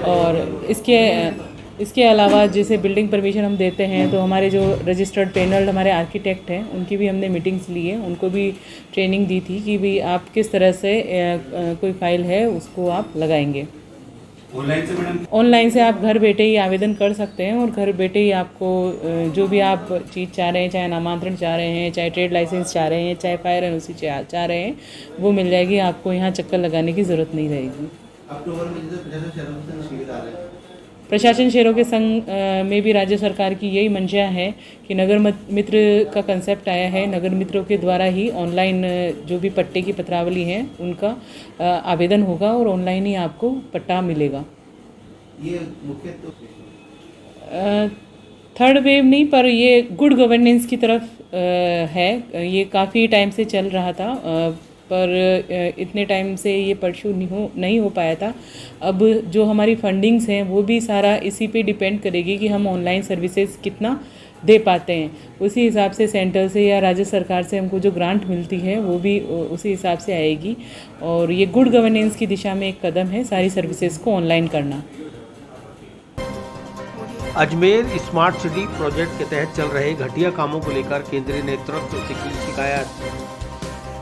और इसके अलावा जैसे बिल्डिंग परमिशन हम देते हैं तो हमारे जो रजिस्टर्ड पैनल हमारे आर्किटेक्ट हैं उनकी भी हमने मीटिंग्स ली है। उनको भी ट्रेनिंग दी थी कि भाई आप किस तरह से कोई फाइल है उसको आप लगाएंगे। ऑनलाइन से आप घर बैठे ही आवेदन कर सकते हैं और घर बैठे ही आपको जो भी आप चीज़ चाह रहे हैं, चाहे नामांतरण चाह रहे हैं, चाहे ट्रेड लाइसेंस चाह रहे हैं, चाहे फायर एनओसी चाह रहे हैं, वो मिल जाएगी। आपको यहाँ चक्कर लगाने की ज़रूरत नहीं रहेगी। प्रशासन शहरों के संघ में भी राज्य सरकार की यही मंशा है कि नगर मित्र का कंसेप्ट आया है। नगर मित्रों के द्वारा ही ऑनलाइन जो भी पट्टे की पत्रावली है उनका आवेदन होगा और ऑनलाइन ही आपको पट्टा मिलेगा। ये मुख्य थर्ड वेव नहीं, पर ये गुड गवर्नेंस की तरफ है। ये काफ़ी टाइम से चल रहा था, पर इतने टाइम से ये परस्यू नहीं हो पाया था। अब जो हमारी फंडिंग्स हैं वो भी सारा इसी पे डिपेंड करेगी कि हम ऑनलाइन सर्विसेज कितना दे पाते हैं। उसी हिसाब से सेंटर से या राज्य सरकार से हमको जो ग्रांट मिलती है वो भी उसी हिसाब से आएगी। और ये गुड गवर्नेंस की दिशा में एक कदम है सारी सर्विसेज को ऑनलाइन करना। अजमेर स्मार्ट सिटी प्रोजेक्ट के तहत चल रहे घटिया कामों को लेकर केंद्रीय नेतृत्व से की शिकायत।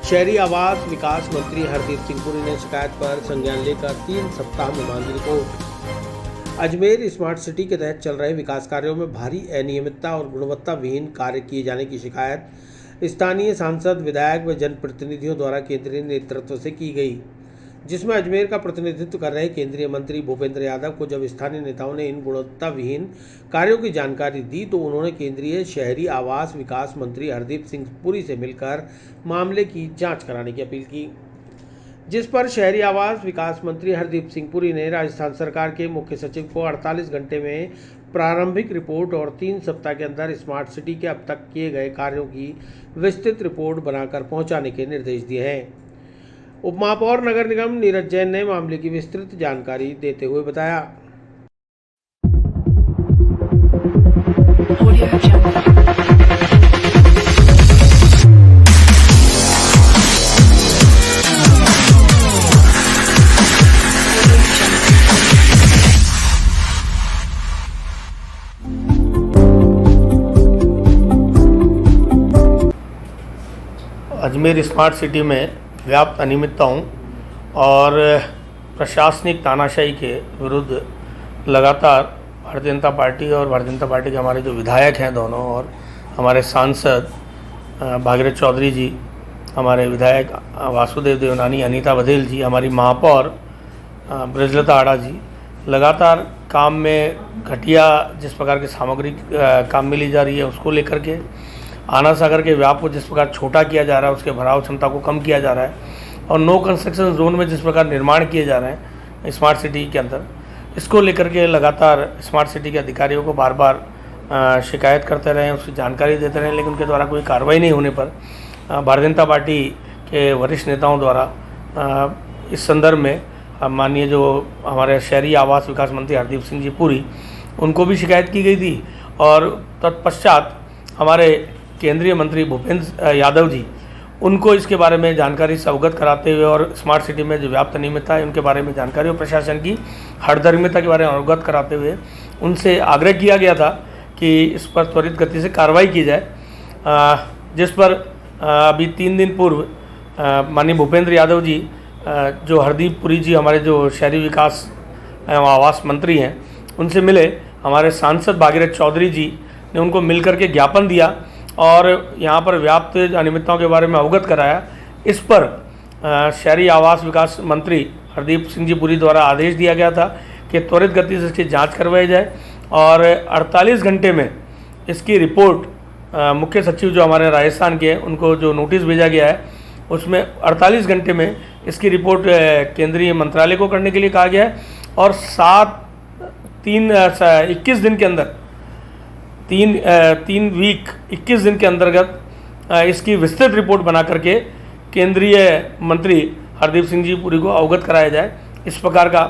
शहरी आवास विकास मंत्री हरदीप सिंह पुरी ने शिकायत पर संज्ञान लेकर 3 सप्ताह में मांगी रिपोर्ट। अजमेर स्मार्ट सिटी के तहत चल रहे विकास कार्यों में भारी अनियमितता और गुणवत्ता विहीन कार्य किए जाने की शिकायत स्थानीय सांसद, विधायक व जनप्रतिनिधियों द्वारा केंद्रीय नेतृत्व से की गई, जिसमें अजमेर का प्रतिनिधित्व कर रहे केंद्रीय मंत्री भूपेंद्र यादव को जब स्थानीय नेताओं ने इन गुणवत्ता विहीन कार्यों की जानकारी दी तो उन्होंने केंद्रीय शहरी आवास विकास मंत्री हरदीप सिंह पुरी से मिलकर मामले की जांच कराने की अपील की, जिस पर शहरी आवास विकास मंत्री हरदीप सिंह पुरी ने राजस्थान सरकार के मुख्य सचिव को 48 घंटे में प्रारंभिक रिपोर्ट और 3 सप्ताह के अंदर स्मार्ट सिटी के अब तक किए गए कार्यों की विस्तृत रिपोर्ट बनाकर पहुंचाने के निर्देश दिए हैं। उपमहापौर नगर निगम नीरज जैन ने मामले की विस्तृत जानकारी देते हुए बताया। अजमेर स्मार्ट सिटी में व्याप्त अनियमितताओं और प्रशासनिक तानाशाही के विरुद्ध लगातार भारतीय जनता पार्टी और भारतीय जनता पार्टी के हमारे जो विधायक हैं दोनों, और हमारे सांसद भागीरथ चौधरी जी, हमारे विधायक वासुदेव देवनानी, अनीता बघेल जी, हमारी महापौर ब्रजलता आड़ा जी लगातार काम में घटिया जिस प्रकार की सामग्री काम में ली जा रही है उसको लेकर के, आना सागर के व्याप को जिस प्रकार छोटा किया जा रहा है, उसके भराव क्षमता को कम किया जा रहा है, और नो कंस्ट्रक्शन जोन में जिस प्रकार निर्माण किए जा रहे हैं स्मार्ट सिटी के अंदर, इसको लेकर के लगातार स्मार्ट सिटी के अधिकारियों को बार बार शिकायत करते रहे, उसकी जानकारी देते रहे, लेकिन उनके द्वारा कोई कार्रवाई नहीं होने पर भारतीय जनता पार्टी के वरिष्ठ नेताओं द्वारा इस संदर्भ में माननीय जो हमारे शहरी आवास विकास मंत्री हरदीप सिंह जी पुरी, उनको भी शिकायत की गई थी, और तत्पश्चात हमारे केंद्रीय मंत्री भूपेंद्र यादव जी, उनको इसके बारे में जानकारी से अवगत कराते हुए और स्मार्ट सिटी में जो व्याप्त अनियमितता है उनके बारे में जानकारी और प्रशासन की हठधर्मिता के बारे में अवगत कराते हुए उनसे आग्रह किया गया था कि इस पर त्वरित गति से कार्रवाई की जाए, जिस पर अभी 3 दिन पूर्व माननीय भूपेंद्र यादव जी, जो हरदीप पुरी जी हमारे जो शहरी विकास एवं आवास मंत्री हैं, उनसे मिले। हमारे सांसद भागीरथ चौधरी जी ने उनको मिलकर के ज्ञापन दिया और यहाँ पर व्याप्त अनियमितताओं के बारे में अवगत कराया। इस पर शहरी आवास विकास मंत्री हरदीप सिंह जी पुरी द्वारा आदेश दिया गया था कि त्वरित गति से इसकी जांच करवाई जाए और 48 घंटे में इसकी रिपोर्ट मुख्य सचिव जो हमारे राजस्थान के, उनको जो नोटिस भेजा गया है उसमें 48 घंटे में इसकी रिपोर्ट केंद्रीय मंत्रालय को करने के लिए कहा गया है, और 21 दिन के अंदर 3 वीक 21 दिन के अंतर्गत इसकी विस्तृत रिपोर्ट बना करके केंद्रीय मंत्री हरदीप सिंह जी पुरी को अवगत कराया जाए। इस प्रकार का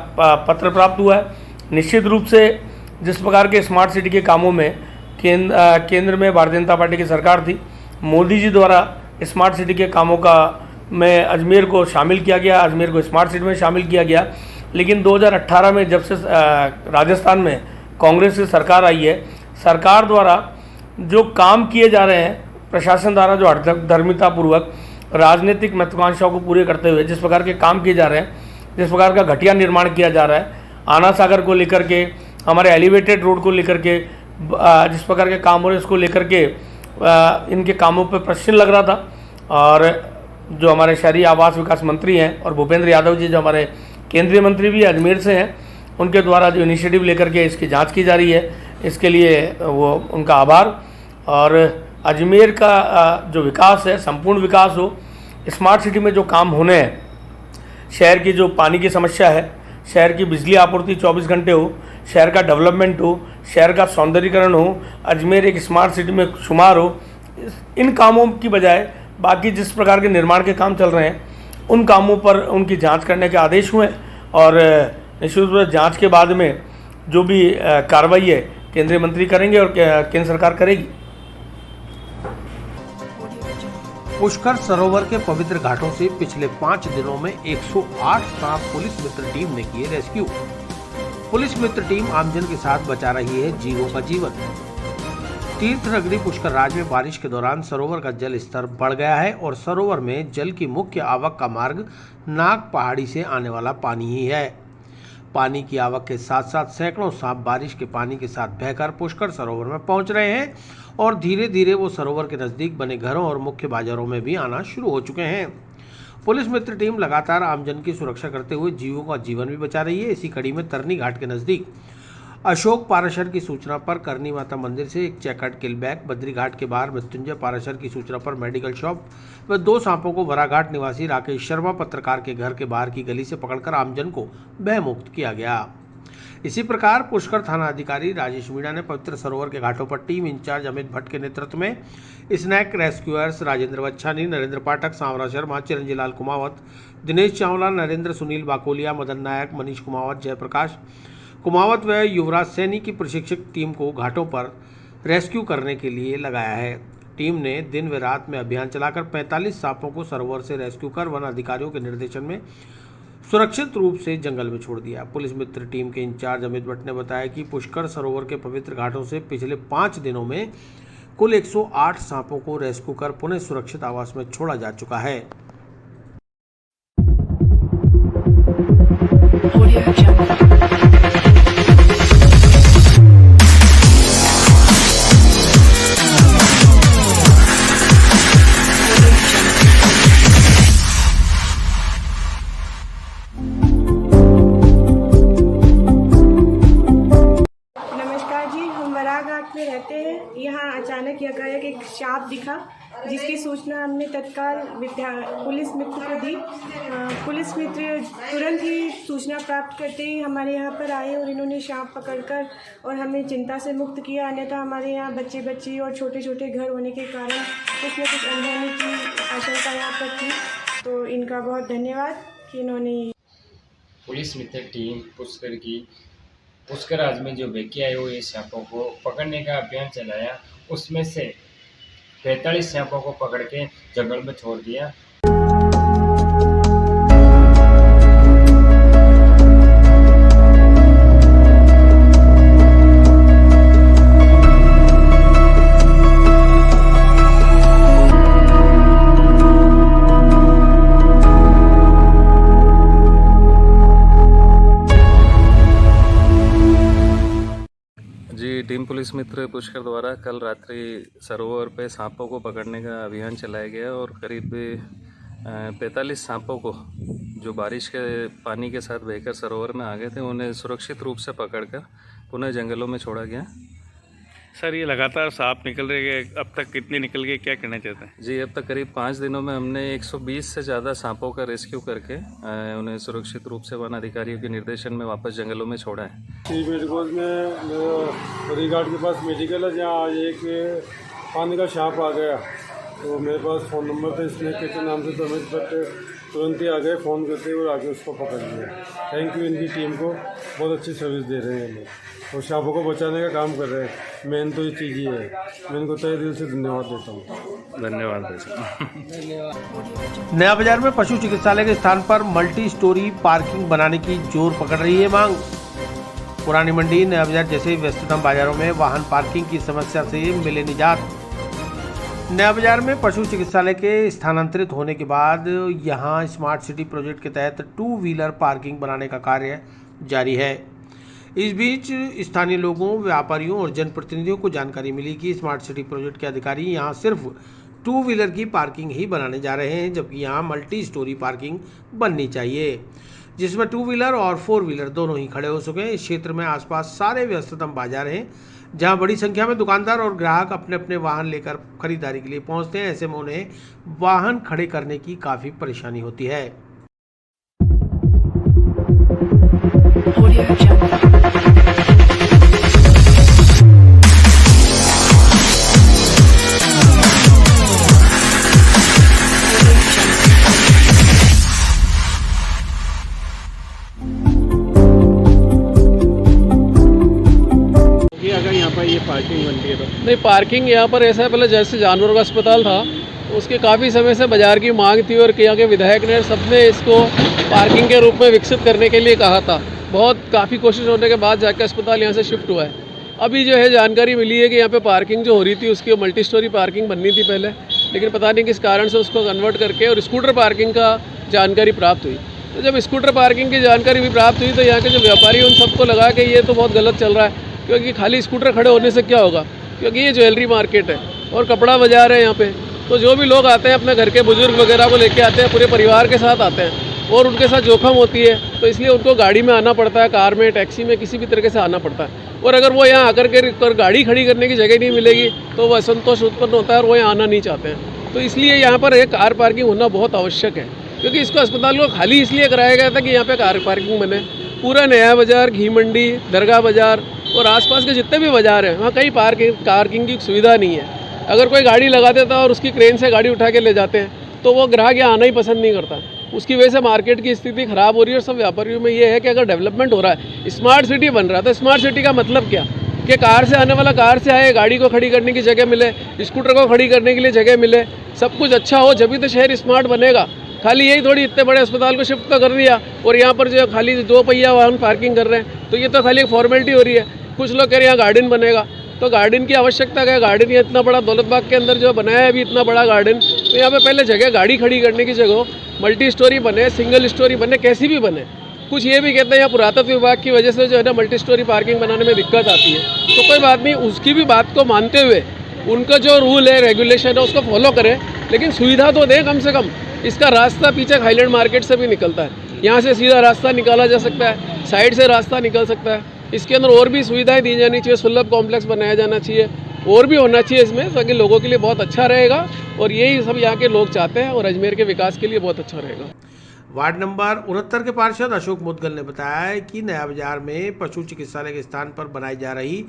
पत्र प्राप्त हुआ है। निश्चित रूप से जिस प्रकार के स्मार्ट सिटी के कामों में केंद्र में भारतीय जनता पार्टी की सरकार थी, मोदी जी द्वारा स्मार्ट सिटी के कामों का में अजमेर को शामिल किया गया, अजमेर को स्मार्ट सिटी में शामिल किया गया। लेकिन 2018 में जब से राजस्थान में कांग्रेस की सरकार आई है, सरकार द्वारा जो काम किए जा रहे हैं, प्रशासन द्वारा जो हठधर्मितापूर्वक राजनीतिक महत्वाकांक्षाओं को पूरे करते हुए जिस प्रकार के काम किए जा रहे हैं, जिस प्रकार का घटिया निर्माण किया जा रहा है, आना सागर को लेकर के, हमारे एलिवेटेड रोड को लेकर के जिस प्रकार के काम हो रहे हैं, इसको लेकर के इनके कामों पर प्रश्न लग रहा था। और जो हमारे शहरी आवास विकास मंत्री हैं और भूपेंद्र यादव जी जो हमारे केंद्रीय मंत्री भी अजमेर से हैं, उनके द्वारा जो इनिशिएटिव लेकर के इसकी जांच की जा रही है, इसके लिए वो उनका आभार। और अजमेर का जो विकास है, संपूर्ण विकास हो, स्मार्ट सिटी में जो काम होने हैं, शहर की जो पानी की समस्या है, शहर की बिजली आपूर्ति 24 घंटे हो, शहर का डेवलपमेंट हो, शहर का सौंदर्यीकरण हो, अजमेर एक स्मार्ट सिटी में शुमार हो, इन कामों की बजाय बाकी जिस प्रकार के निर्माण के काम चल रहे हैं, उन कामों पर उनकी जांच करने के आदेश हुए। और निश्चित रूप से जांच के बाद में जो भी कार्रवाई है केंद्रीय मंत्री करेंगे और केंद्र सरकार करेगी। पुष्कर सरोवर के पवित्र घाटों से पिछले 5 दिनों में 108 सांप पुलिस मित्र टीम ने किए रेस्क्यू। पुलिस मित्र टीम आमजन के साथ बचा रही है जीवों का जीवन। तीर्थ नगरी पुष्कर राज में बारिश के दौरान सरोवर का जल स्तर बढ़ गया है और सरोवर में जल की मुख्य आवक का मार्ग नाग पहाड़ी से आने वाला पानी ही है। पानी की आवक के साथ साथ सैकड़ों सांप बारिश के पानी के साथ बहकर पुष्कर सरोवर में पहुंच रहे हैं और धीरे धीरे वो सरोवर के नज़दीक बने घरों और मुख्य बाजारों में भी आना शुरू हो चुके हैं। पुलिस मित्र टीम लगातार आमजन की सुरक्षा करते हुए जीवों का जीवन भी बचा रही है। इसी कड़ी में तरनी घाट के नज़दीक अशोक पाराशर की सूचना पर करनी माता मंदिर से एक चेकर्ड किल बैग, बद्री घाट के बाहर मृत्युंजय पाराशर की सूचना पर मेडिकल शॉप व 2 सांपों को वराघाट निवासी राकेश शर्मा पत्रकार के घर के बाहर की गली से पकड़कर आमजन को भयमुक्त किया गया। इसी प्रकार पुष्कर थाना अधिकारी राजेश मीणा ने पवित्र सरोवर के घाटों पर टीम इंचार्ज अमित भट्ट के नेतृत्व में स्नैक रेस्क्यूअर्स राजेंद्र बच्छानी, नरेंद्र पाठक, सांवरा शर्मा, चिरंजी लाल कुमावत, दिनेश चावला, नरेंद्र सुनील बाकोलिया, मदन नायक, मनीष कुमावत, जयप्रकाश कुमावत व युवराज सैनी की प्रशिक्षक टीम को घाटों पर रेस्क्यू करने के लिए लगाया है। टीम ने दिन व रात में अभियान चलाकर 45 सांपों को सरोवर से रेस्क्यू कर वन अधिकारियों के निर्देशन में सुरक्षित रूप से जंगल में छोड़ दिया। पुलिस मित्र टीम के इंचार्ज अमित भट्ट ने बताया कि पुष्कर सरोवर के पवित्र घाटों से पिछले 5 दिनों में कुल 108 सांपों को रेस्क्यू कर पुनः सुरक्षित आवास में छोड़ा जा चुका है। नमस्कार जी, हम वराघाट में रहते हैं। यहाँ अचानक यकायक एक सांप दिखा, जिसकी सूचना हमने तत्काल पुलिस मित्र को दी। पुलिस मित्र तुरंत ही सूचना प्राप्त करते ही हमारे यहाँ पर आए और इन्होंने सांप पकड़कर और हमें चिंता से मुक्त किया। अन्यथा हमारे यहाँ बच्चे बच्ची और छोटे छोटे घर होने के कारण कुछ न कुछ अनहोनी की आशंका यहाँ पर थी। तो इनका बहुत धन्यवाद कि इन्होंने पुलिस मित्र टीम पुष्कर आज में जो बेके आए हुए सांपों को पकड़ने का अभियान चलाया, उसमें से 45 सांपों को पकड़ के जंगल में छोड़ दिया। टीम पुलिस मित्र पुष्कर द्वारा कल रात्रि सरोवर पे सांपों को पकड़ने का अभियान चलाया गया और करीब 45 सांपों को जो बारिश के पानी के साथ बहकर सरोवर में आ गए थे, उन्हें सुरक्षित रूप से पकड़कर पुनः जंगलों में छोड़ा गया। सर, ये लगातार सांप निकल रहे हैं, अब तक कितने निकल गए, क्या कहना चाहते हैं? जी, अब तक करीब 5 दिनों में हमने 120 से ज़्यादा सांपों का रेस्क्यू करके उन्हें सुरक्षित रूप से वन अधिकारियों के निर्देशन में वापस जंगलों में छोड़ा है। मेडिकल में बरीघाट के पास मेडिकल है, जहाँ आज एक पानी का सांप आ गया, तो मेरे पास फ़ोन नंबर था इसलिए के नाम से तो तुरंत ही आ गए, फ़ोन करते और आगे उसको पकड़ लिया। थैंक यू इनकी टीम को, बहुत अच्छी सर्विस दे रहे हैं लोग और सांपों को बचाने का काम कर रहे हैं। मेन तो ये चीज़ ही है, मैं इनको तहे दिल से धन्यवाद देता हूँ। धन्यवाद। नया बाजार में पशु चिकित्सालय के स्थान पर मल्टी स्टोरी पार्किंग बनाने की जोर पकड़ रही है मांग। पुरानी मंडी, नया बाजार जैसे व्यस्ततम बाजारों में वाहन पार्किंग की समस्या से मिले निजात। नया बाजार में पशु चिकित्सालय के स्थानांतरित होने के बाद यहां स्मार्ट सिटी प्रोजेक्ट के तहत 2 व्हीलर पार्किंग बनाने का कार्य जारी है। इस बीच स्थानीय लोगों, व्यापारियों और जनप्रतिनिधियों को जानकारी मिली कि स्मार्ट सिटी प्रोजेक्ट के अधिकारी यहां सिर्फ 2 व्हीलर की पार्किंग ही बनाने जा रहे हैं, जबकि यहां मल्टी स्टोरी पार्किंग बननी चाहिए, जिसमें 2 व्हीलर और 4 व्हीलर दोनों ही खड़े हो सके। इस क्षेत्र में आसपास सारे व्यस्ततम बाजार हैं, जहां बड़ी संख्या में दुकानदार और ग्राहक अपने अपने वाहन लेकर खरीदारी के लिए पहुंचते हैं। ऐसे में उन्हें वाहन खड़े करने की काफ़ी परेशानी होती है। अगर यहाँ पर ये पार्किंग बनती है तो नहीं, पार्किंग यहाँ पर ऐसा है, पहले जैसे जानवरों का अस्पताल था, उसके काफ़ी समय से बाज़ार की मांग थी और यहाँ के विधायक ने सबने इसको पार्किंग के रूप में विकसित करने के लिए कहा था। बहुत काफ़ी कोशिश होने के बाद जाकर अस्पताल यहाँ से शिफ्ट हुआ है। अभी जो है जानकारी मिली है कि यहाँ पे पार्किंग जो हो रही थी उसकी मल्टी स्टोरी पार्किंग बननी थी पहले, लेकिन पता नहीं किस कारण से उसको कन्वर्ट करके और स्कूटर पार्किंग का जानकारी प्राप्त हुई। तो जब स्कूटर पार्किंग की जानकारी भी प्राप्त हुई तो यहाँ के जो व्यापारी उन सबको लगा कि ये तो बहुत गलत चल रहा है, क्योंकि खाली स्कूटर खड़े होने से क्या होगा, क्योंकि ये ज्वेलरी मार्केट है और कपड़ा बाजार है यहाँ पे। तो जो भी लोग आते हैं अपने घर के बुजुर्ग वगैरह को लेके आते हैं, पूरे परिवार के साथ आते हैं और उनके साथ जोखम होती है, तो इसलिए उनको गाड़ी में आना पड़ता है, कार में, टैक्सी में, किसी भी तरीके से आना पड़ता है। और अगर वो यहाँ आकर के गाड़ी खड़ी करने की जगह नहीं मिलेगी तो वह असंतोष उत्पन्न होता है और वो यहाँ आना नहीं चाहते हैं। तो इसलिए यहाँ पर एक कार पार्किंग होना बहुत आवश्यक है, क्योंकि इसको अस्पताल को खाली इसलिए कराया गया था कि यहाँ पे कार पार्किंग बने। पूरा नया बाज़ार, घी मंडी, दरगाह बाज़ार और आसपास के जितने भी बाज़ार हैं वहाँ कहीं पार्किंग की सुविधा नहीं है। अगर कोई गाड़ी लगा देता और उसकी क्रेन से गाड़ी उठा के ले जाते हैं तो वो ग्राहक यहाँ आना ही पसंद नहीं करता। उसकी वजह से मार्केट की स्थिति ख़राब हो रही है। और सब व्यापारियों में ये है कि अगर डेवलपमेंट हो रहा है, स्मार्ट सिटी बन रहा है, तो स्मार्ट सिटी का मतलब क्या? कि कार से आने वाला कार से आए, गाड़ी को खड़ी करने की जगह मिले, स्कूटर को खड़ी करने के लिए जगह मिले, सब कुछ अच्छा हो, जब भी तो शहर स्मार्ट बनेगा। खाली यही थोड़ी इतने बड़े अस्पताल को शिफ्ट तो कर दिया और यहाँ पर जो खाली 2 पहिया वाहन पार्किंग कर रहे हैं, तो ये तो खाली एक फॉर्मेलिटी हो रही है। कुछ लोग कह रहे हैं यहाँ गार्डन बनेगा, तो गार्डन की आवश्यकता है। गार्डन ये इतना बड़ा दौलत बाग के अंदर जो बनाया है अभी इतना बड़ा गार्डन, तो यहाँ पे पहले जगह गाड़ी खड़ी करने की जगह मल्टी स्टोरी बने, सिंगल स्टोरी बने, कैसी भी बने। कुछ ये भी कहते हैं यहाँ पुरातत्व विभाग की वजह से जो है ना मल्टी स्टोरी पार्किंग बनाने में दिक्कत आती है, तो कोई बात नहीं, उसकी भी बात को मानते हुए उनका जो रूल है, रेगुलेशन है, उसको फॉलो करें, लेकिन सुविधा तो दें कम से कम। इसका रास्ता पीछे हाईलैंड मार्केट से भी निकलता है, यहाँ से सीधा रास्ता निकाला जा सकता है, साइड से रास्ता निकल सकता है। इसके अंदर और भी सुविधाएं दी जानी चाहिए, सुलभ कॉम्प्लेक्स बनाया जाना चाहिए, और भी होना चाहिए इसमें, ताकि लोगों के लिए बहुत अच्छा रहेगा और यही सब यहाँ के लोग चाहते हैं और अजमेर के विकास के लिए बहुत अच्छा रहेगा। वार्ड नंबर 69 के पार्षद अशोक मुदगल ने बताया है कि नया बाजार में पशु चिकित्सालय के स्थान पर बनाई जा रही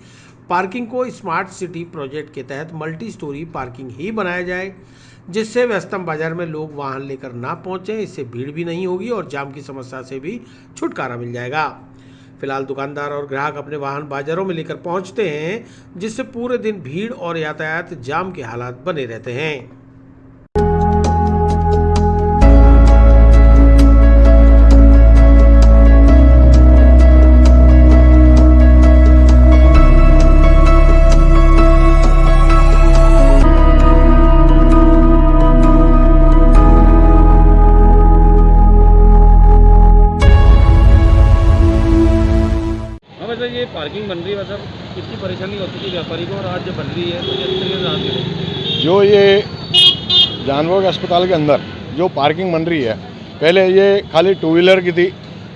पार्किंग को स्मार्ट सिटी प्रोजेक्ट के तहत मल्टी स्टोरी पार्किंग ही बनाया जाए, जिससे व्यस्तम बाजार में लोग वाहन लेकर ना पहुंचे। इससे भीड़ भी नहीं होगी और जाम की समस्या से भी छुटकारा मिल जाएगा। फिलहाल दुकानदार और ग्राहक अपने वाहन बाजारों में लेकर पहुंचते हैं, जिससे पूरे दिन भीड़ और यातायात जाम के हालात बने रहते हैं। ये पार्किंग बन रही है, मतलब कितनी परेशानी होती थी व्यापारी को, और आज जब बन रही है तो किस तरीके से राहत मिलेगी? जो ये जानवर के अस्पताल के अंदर जो पार्किंग बन रही है, पहले ये खाली 2 व्हीलर की थी।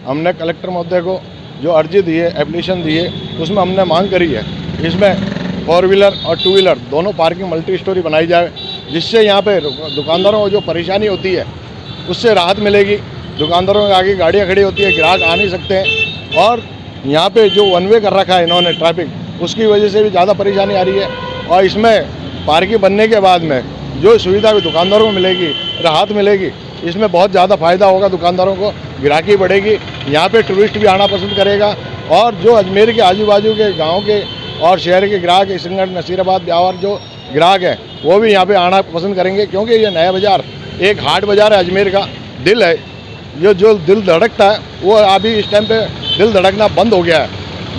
हमने कलेक्टर महोदय को जो अर्जी दी है, एप्लीकेशन दी है, उसमें हमने मांग करी है इसमें 4 व्हीलर और 2 व्हीलर दोनों पार्किंग मल्टी स्टोरी बनाई जाए, जिससे यहाँ पे दुकानदारों को जो परेशानी होती है उससे राहत मिलेगी। दुकानदारों के आगे गाड़ियाँ खड़ी होती है, ग्राहक आ नहीं सकते हैं, और यहाँ पे जो 1 वे कर रखा है इन्होंने ट्रैफिक, उसकी वजह से भी ज़्यादा परेशानी आ रही है। और इसमें पार्किंग बनने के बाद में जो सुविधा भी दुकानदारों को मिलेगी, राहत मिलेगी, इसमें बहुत ज़्यादा फ़ायदा होगा दुकानदारों को, ग्राहकी बढ़ेगी, यहाँ पे टूरिस्ट भी आना पसंद करेगा। और जो अजमेर के आजू बाजू के गाँव के और शहर के ग्राहक, सिंगड़, नसीराबाद, ब्यावर जो ग्राहक हैं वो भी यहाँ पर आना पसंद करेंगे, क्योंकि ये नया बाज़ार एक हाट बाज़ार है, अजमेर का दिल है। ये जो दिल धड़कता है वो अभी इस टाइम पे दिल धड़कना बंद हो गया है।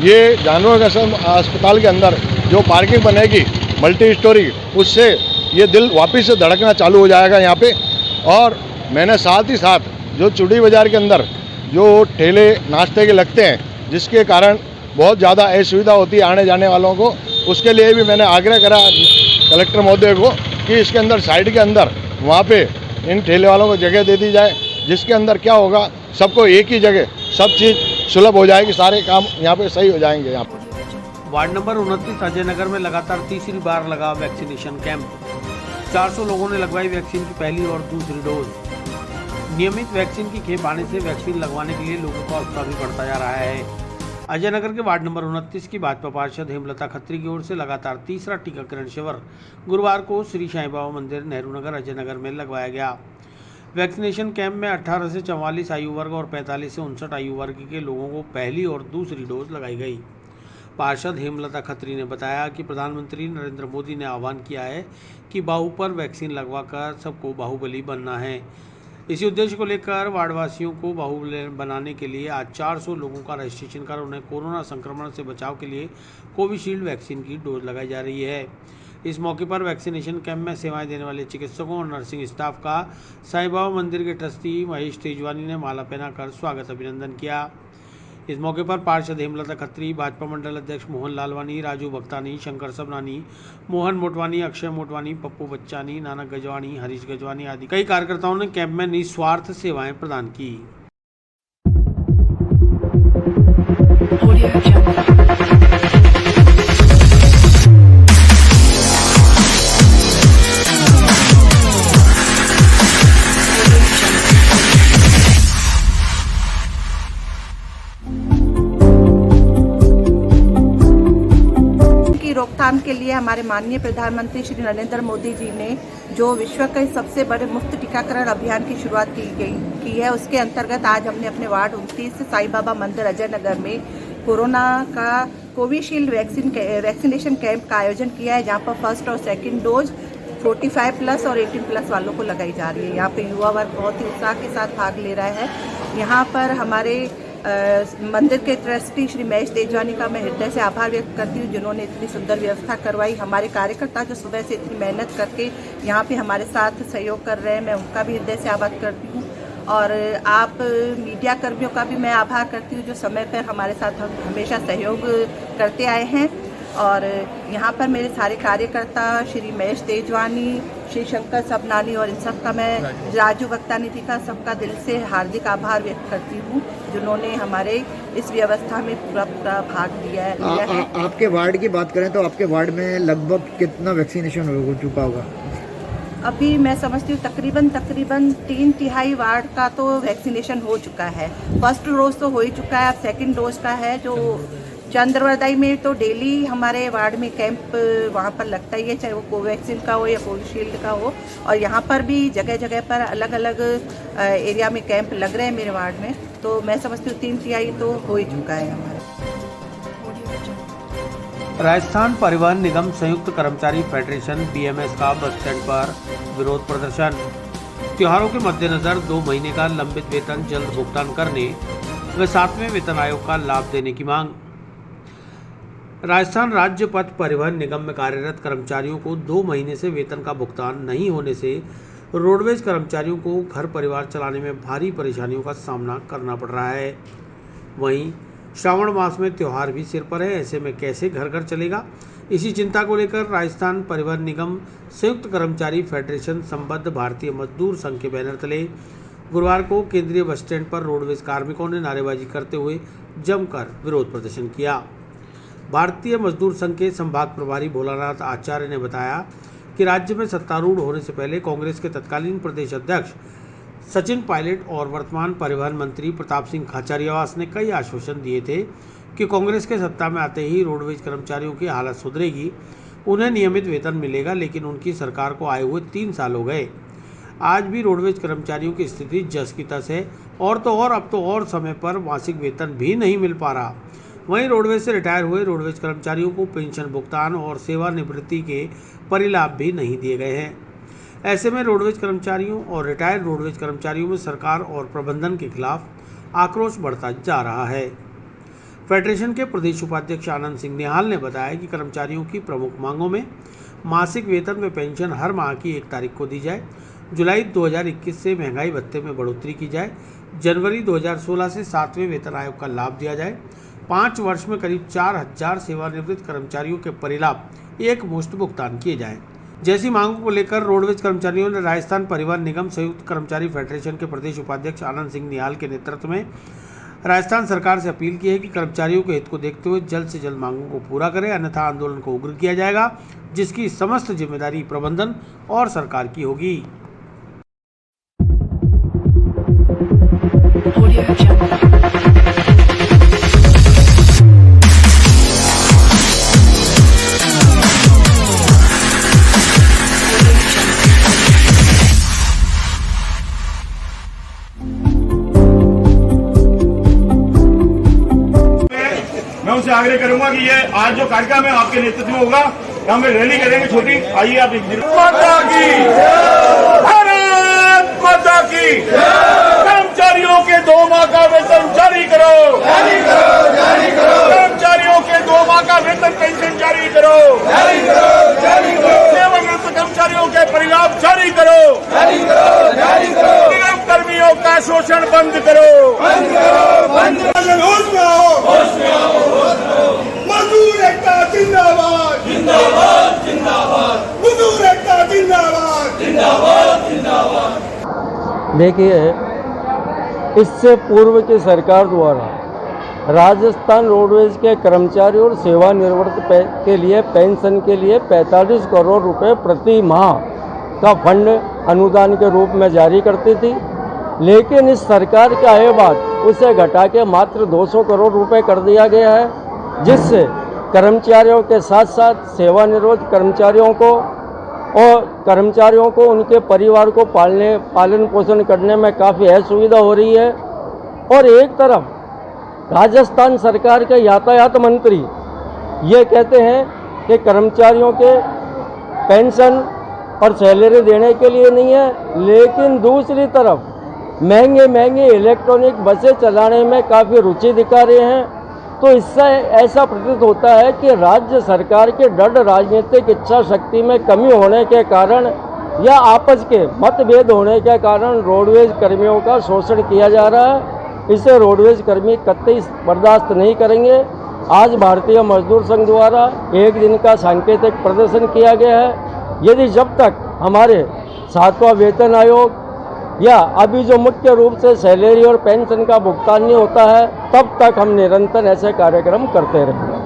ये जानवर अस्पताल के अंदर जो पार्किंग बनेगी मल्टी स्टोरी, उससे ये दिल वापस से धड़कना चालू हो जाएगा यहाँ पे। और मैंने साथ ही साथ जो चुड़ी बाज़ार के अंदर जो ठेले नाश्ते के लगते हैं, जिसके कारण बहुत ज़्यादा असुविधा होती है आने जाने वालों को, उसके लिए भी मैंने आग्रह करा कलेक्टर महोदय को कि इसके अंदर साइड के अंदर वहाँ पे इन ठेले वालों को जगह दे दी जाए, जिसके अंदर क्या होगा, सबको एक ही जगह सब चीज़ सुलभ हो जाएगी, सारे काम यहाँ पे सही हो जाएंगे। यहाँ पर वार्ड नंबर 29 अजय नगर में लगातार तीसरी बार लगा वैक्सीनेशन कैंप। 400 लोगों ने लगवाई वैक्सीन की पहली और दूसरी डोज। नियमित वैक्सीन की खेप आने से वैक्सीन लगवाने के लिए लोगों का उत्साह भी बढ़ता जा रहा है। अजय नगर के वार्ड नंबर 29 की भाजपा पार्षद हेमलता खत्री की ओर से लगातार तीसरा टीकाकरण शिविर गुरुवार को श्री साईं बाबा मंदिर, नेहरू नगर, अजय नगर में लगवाया गया। वैक्सीनेशन कैंप में 18 से 44 आयु वर्ग और 45 से 59 आयु वर्ग के लोगों को पहली और दूसरी डोज लगाई गई। पार्षद हेमलता खत्री ने बताया कि प्रधानमंत्री नरेंद्र मोदी ने आह्वान किया है कि बाहु पर वैक्सीन लगवाकर सबको बाहुबली बनना है। इसी उद्देश्य को लेकर वार्डवासियों को बाहुबली बनाने के लिए आज 400 लोगों का रजिस्ट्रेशन कर उन्हें कोरोना संक्रमण से बचाव के लिए कोविशील्ड वैक्सीन की डोज लगाई जा रही है। इस मौके पर वैक्सीनेशन कैंप में सेवाएं देने वाले चिकित्सकों और नर्सिंग स्टाफ का साईं बाबा मंदिर के ट्रस्टी महेश तेजवानी ने माला पहनाकर स्वागत अभिनंदन किया। इस मौके पर पार्षद हेमलता खत्री, भाजपा मंडल अध्यक्ष मोहन लालवानी, राजू भक्तानी, शंकर सबनानी, मोहन मोटवानी, अक्षय मोटवानी, पप्पू बच्चानी, नानक गजवानी, हरीश गजवानी आदि कई कार्यकर्ताओं ने कैंप में निस्वार्थ सेवाएं प्रदान की। रोकथाम के लिए हमारे माननीय प्रधानमंत्री श्री नरेंद्र मोदी जी ने जो विश्व के सबसे बड़े मुफ्त टीकाकरण अभियान की शुरुआत की है, उसके अंतर्गत आज हमने अपने वार्ड 29 साईं बाबा मंदिर अजय नगर में कोरोना का कोविशील्ड वैक्सीनेशन कैंप का आयोजन किया है, जहाँ पर फर्स्ट और सेकंड डोज 45 प्लस और 18 प्लस वालों को लगाई जा रही है। यहाँ पे युवा वर्ग बहुत ही उत्साह के साथ भाग ले रहा है। यहाँ पर हमारे मंदिर के ट्रस्टी श्री महेश तेजवानी का मैं हृदय से आभार व्यक्त करती हूँ, जिन्होंने इतनी सुंदर व्यवस्था करवाई। हमारे कार्यकर्ता जो सुबह से इतनी मेहनत करके यहाँ पे हमारे साथ सहयोग कर रहे हैं, मैं उनका भी हृदय से आभार करती हूँ। और आप मीडिया कर्मियों का भी मैं आभार करती हूँ, जो समय पर हमारे साथ हमेशा सहयोग करते आए हैं। और यहाँ पर मेरे सारे कार्यकर्ता श्री महेश तेजवानी, श्री शंकर सबनानी और इन सब का मैं राजू वक्तानिधि का सबका दिल से हार्दिक आभार व्यक्त करती हूँ, जिन्होंने हमारे इस व्यवस्था में पूरा भाग लिया है। आपके वार्ड की बात करें तो आपके वार्ड में लगभग कितना वैक्सीनेशन हो चुका होगा? अभी मैं समझती हूँ तकरीबन 3/3 वार्ड का तो वैक्सीनेशन हो चुका है। फर्स्ट डोज तो हो ही चुका है, अब सेकंड डोज का है। जो चंद्रवरदाई में तो डेली हमारे वार्ड में कैंप वहाँ पर लगता ही है, चाहे वो कोवैक्सीन का हो या कोविशील्ड का हो। और यहाँ पर भी जगह जगह पर अलग अलग एरिया में कैंप लग रहे हैं मेरे वार्ड में, तो मैं समझती हूँ 3/3 तो हो ही चुका है हमारा। राजस्थान परिवहन निगम संयुक्त कर्मचारी फेडरेशन BMS का बस स्टैंड पर विरोध प्रदर्शन। त्योहारों के मद्देनजर 2 महीने का लंबित वेतन जल्द भुगतान करने व 7वें वेतन आयोग का लाभ देने की मांग। राजस्थान राज्य पथ परिवहन निगम में कार्यरत कर्मचारियों को 2 महीने से वेतन का भुगतान नहीं होने से रोडवेज कर्मचारियों को घर परिवार चलाने में भारी परेशानियों का सामना करना पड़ रहा है। वहीं श्रावण मास में त्यौहार भी सिर पर है, ऐसे में कैसे घर घर चलेगा, इसी चिंता को लेकर राजस्थान परिवहन निगम संयुक्त कर्मचारी फेडरेशन संबद्ध भारतीय मजदूर संघ के बैनर तले गुरुवार को केंद्रीय बस स्टैंड पर रोडवेज कार्मिकों ने नारेबाजी करते हुए जमकर विरोध प्रदर्शन किया। भारतीय मजदूर संघ के संभाग प्रभारी भोलानाथ आचार्य ने बताया कि राज्य में सत्तारूढ़ होने से पहले कांग्रेस के तत्कालीन प्रदेश अध्यक्ष सचिन पायलट और वर्तमान परिवहन मंत्री प्रताप सिंह खाचरियावास ने कई आश्वासन दिए थे कि कांग्रेस के सत्ता में आते ही रोडवेज कर्मचारियों की हालत सुधरेगी, उन्हें नियमित वेतन मिलेगा, लेकिन उनकी सरकार को आए हुए 3 साल हो गए। आज भी रोडवेज कर्मचारियों की स्थिति जस की तस है, और तो और अब तो और समय पर मासिक वेतन भी नहीं मिल पा रहा। वहीं रोडवेज से रिटायर हुए रोडवेज कर्मचारियों को पेंशन भुगतान और सेवानिवृत्ति के परिलाभ भी नहीं दिए गए हैं। ऐसे में रोडवेज कर्मचारियों और रिटायर्ड रोडवेज कर्मचारियों में सरकार और प्रबंधन के खिलाफ आक्रोश बढ़ता जा रहा है। फेडरेशन के प्रदेश उपाध्यक्ष आनंद सिंह निहाल ने बताया कि कर्मचारियों की प्रमुख मांगों में मासिक वेतन व पेंशन हर माह की 1 तारीख को दी जाए, जुलाई 2021 से महंगाई भत्ते में बढ़ोतरी की जाए, जनवरी 2016 से 7वें वेतन आयोग का लाभ दिया जाए, 5 वर्ष में करीब 4000 सेवानिवृत्त कर्मचारियों के परिलाभ एक मुश्त भुगतान किए जाएं। जैसी मांगों को लेकर रोडवेज कर्मचारियों ने राजस्थान परिवहन निगम संयुक्त कर्मचारी फेडरेशन के प्रदेश उपाध्यक्ष आनंद सिंह निहाल के नेतृत्व में राजस्थान सरकार से अपील की है कि कर्मचारियों के हित को देखते हुए जल्द से जल्द मांगों को पूरा करें, अन्यथा आंदोलन को उग्र किया जाएगा, जिसकी समस्त जिम्मेदारी प्रबंधन और सरकार की होगी। मैं उनसे आग्रह करूंगा कि ये आज जो कार्यक्रम है आपके नेतृत्व में होगा, हम रैली करेंगे छोटी। आइए आप एक माता की, भारत माता की। कर्मचारियों के 2 माह का वेतन जारी करो, कर्मचारियों के 2 माह का वेतन पेंशन जारी करो, सेवानिवृत्त कर्मचारियों के परिलाभ जारी करो, निगम कर्मियों का शोषण बंद करो। मजदूर एकता जिंदाबाद, जिंदाबाद, जिंदाबाद। मजदूर एकता जिंदाबाद, जिंदाबाद, जिंदाबाद। देखिए, इससे पूर्व की सरकार द्वारा राजस्थान रोडवेज के कर्मचारियों और सेवानिवृत्त के लिए पेंशन के लिए 45 करोड़ रुपए प्रति माह का फंड अनुदान के रूप में जारी करती थी, लेकिन इस सरकार के आए बाद उसे घटा के मात्र 200 करोड़ रुपए कर दिया गया है, जिससे कर्मचारियों के साथ साथ सेवानिवृत्त कर्मचारियों को उनके परिवार को पालन पोषण करने में काफ़ी असुविधा हो रही है। और एक तरफ राजस्थान सरकार के यातायात मंत्री ये कहते हैं कि कर्मचारियों के पेंशन और सैलरी देने के लिए नहीं है, लेकिन दूसरी तरफ महंगे महंगे इलेक्ट्रॉनिक बसें चलाने में काफ़ी रुचि दिखा रहे हैं। तो इससे ऐसा प्रतीत होता है कि राज्य सरकार के दृढ़ राजनीतिक इच्छा शक्ति में कमी होने के कारण या आपस के मतभेद होने के कारण रोडवेज कर्मियों का शोषण किया जा रहा है। इसे रोडवेज कर्मी कतई बर्दाश्त नहीं करेंगे। आज भारतीय मजदूर संघ द्वारा 1 दिन का सांकेतिक प्रदर्शन किया गया है। यदि जब तक हमारे 7वां वेतन आयोग या अभी जो मुख्य रूप से सैलरी और पेंशन का भुगतान नहीं होता है, तब तक हम निरंतर ऐसे कार्यक्रम करते रहेंगे।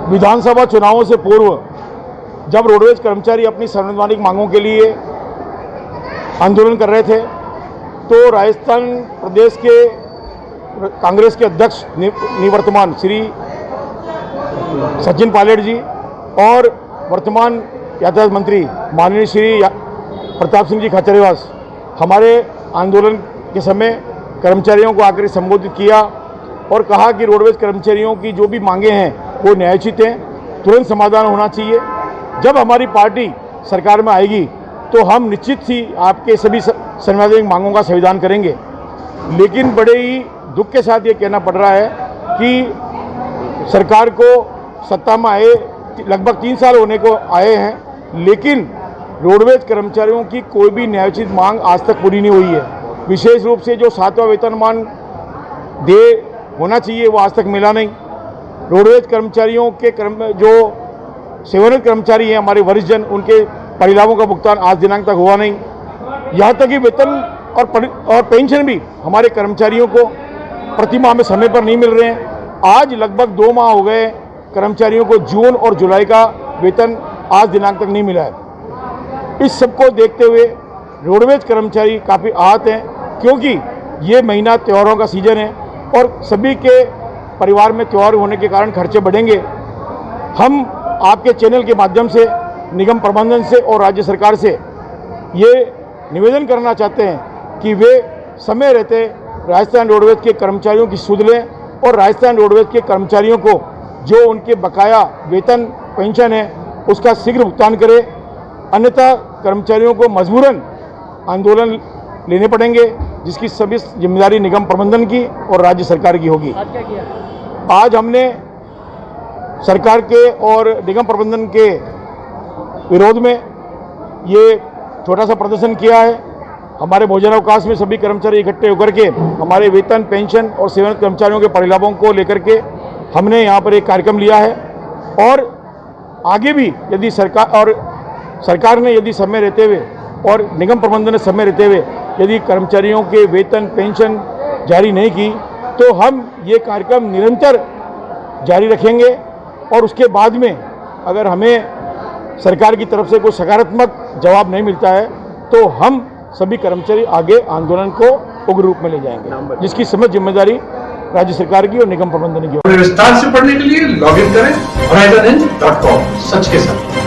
विधानसभा चुनावों से पूर्व जब रोडवेज कर्मचारी अपनी संवैधानिक मांगों के लिए आंदोलन कर रहे थे, तो राजस्थान प्रदेश के कांग्रेस के अध्यक्ष निवर्तमान श्री सचिन पायलट जी और वर्तमान यातायात मंत्री माननीय श्री प्रताप सिंह जी खाचरियावास हमारे आंदोलन के समय कर्मचारियों को आकर संबोधित किया और कहा कि रोडवेज कर्मचारियों की जो भी मांगे हैं वो न्यायोचित हैं, तुरंत समाधान होना चाहिए। जब हमारी पार्टी सरकार में आएगी तो हम निश्चित ही आपके सभी संवैधानिक मांगों का संविधान करेंगे। लेकिन बड़े ही दुख के साथ ये कहना पड़ रहा है कि सरकार को सत्ता में आए लगभग 3 साल होने को आए हैं, लेकिन रोडवेज कर्मचारियों की कोई भी न्यायोचित मांग आज तक पूरी नहीं हुई है। विशेष रूप से जो 7वां वेतनमान दे होना चाहिए वो आज तक मिला नहीं। रोडवेज कर्मचारियों के जो सेवानिवृत्त कर्मचारी हैं हमारे वरिष्ठ जन, उनके परिलाभों का भुगतान आज दिनांक तक हुआ नहीं। यहाँ तक कि वेतन और पेंशन भी हमारे कर्मचारियों को प्रति माह में समय पर नहीं मिल रहे हैं। आज लगभग 2 माह हो गए कर्मचारियों को जून और जुलाई का वेतन आज दिनांक तक नहीं मिला है। इस सबको देखते हुए रोडवेज कर्मचारी काफ़ी आहत हैं, क्योंकि ये महीना त्योहारों का सीजन है और सभी के परिवार में त्यौहार होने के कारण खर्चे बढ़ेंगे। हम आपके चैनल के माध्यम से निगम प्रबंधन से और राज्य सरकार से ये निवेदन करना चाहते हैं कि वे समय रहते राजस्थान रोडवेज के कर्मचारियों की सुध लें और राजस्थान रोडवेज के कर्मचारियों को जो उनके बकाया वेतन पेंशन है उसका शीघ्र भुगतान करें, अन्यथा कर्मचारियों को मजबूरन आंदोलन लेने पड़ेंगे, जिसकी सभी जिम्मेदारी निगम प्रबंधन की और राज्य सरकार की होगी। आज क्या किया? आज हमने सरकार के और निगम प्रबंधन के विरोध में ये छोटा सा प्रदर्शन किया है। हमारे भोजनावकाश में सभी कर्मचारी इकट्ठे होकर के हमारे वेतन, पेंशन और सेवानिवृत्त कर्मचारियों के परिलाभों को लेकर के हमने यहाँ पर एक कार्यक्रम लिया है और आगे भी यदि सरकार ने यदि समय रहते हुए और निगम प्रबंधन ने समय रहते हुए यदि कर्मचारियों के वेतन, पेंशन जारी नहीं की तो हम ये कार्यक्रम निरंतर जारी रखेंगे और उसके बाद में अगर हमें सरकार की तरफ से कोई सकारात्मक जवाब नहीं मिलता है तो हम सभी कर्मचारी आगे आंदोलन को उग्र रूप में ले जाएंगे, जिसकी समझ जिम्मेदारी राज्य सरकार की और निगम प्रबंधन की होगी। विस्तार से पढ़ने के लिए लॉग इन करें horizonhinge.com। सच के साथ।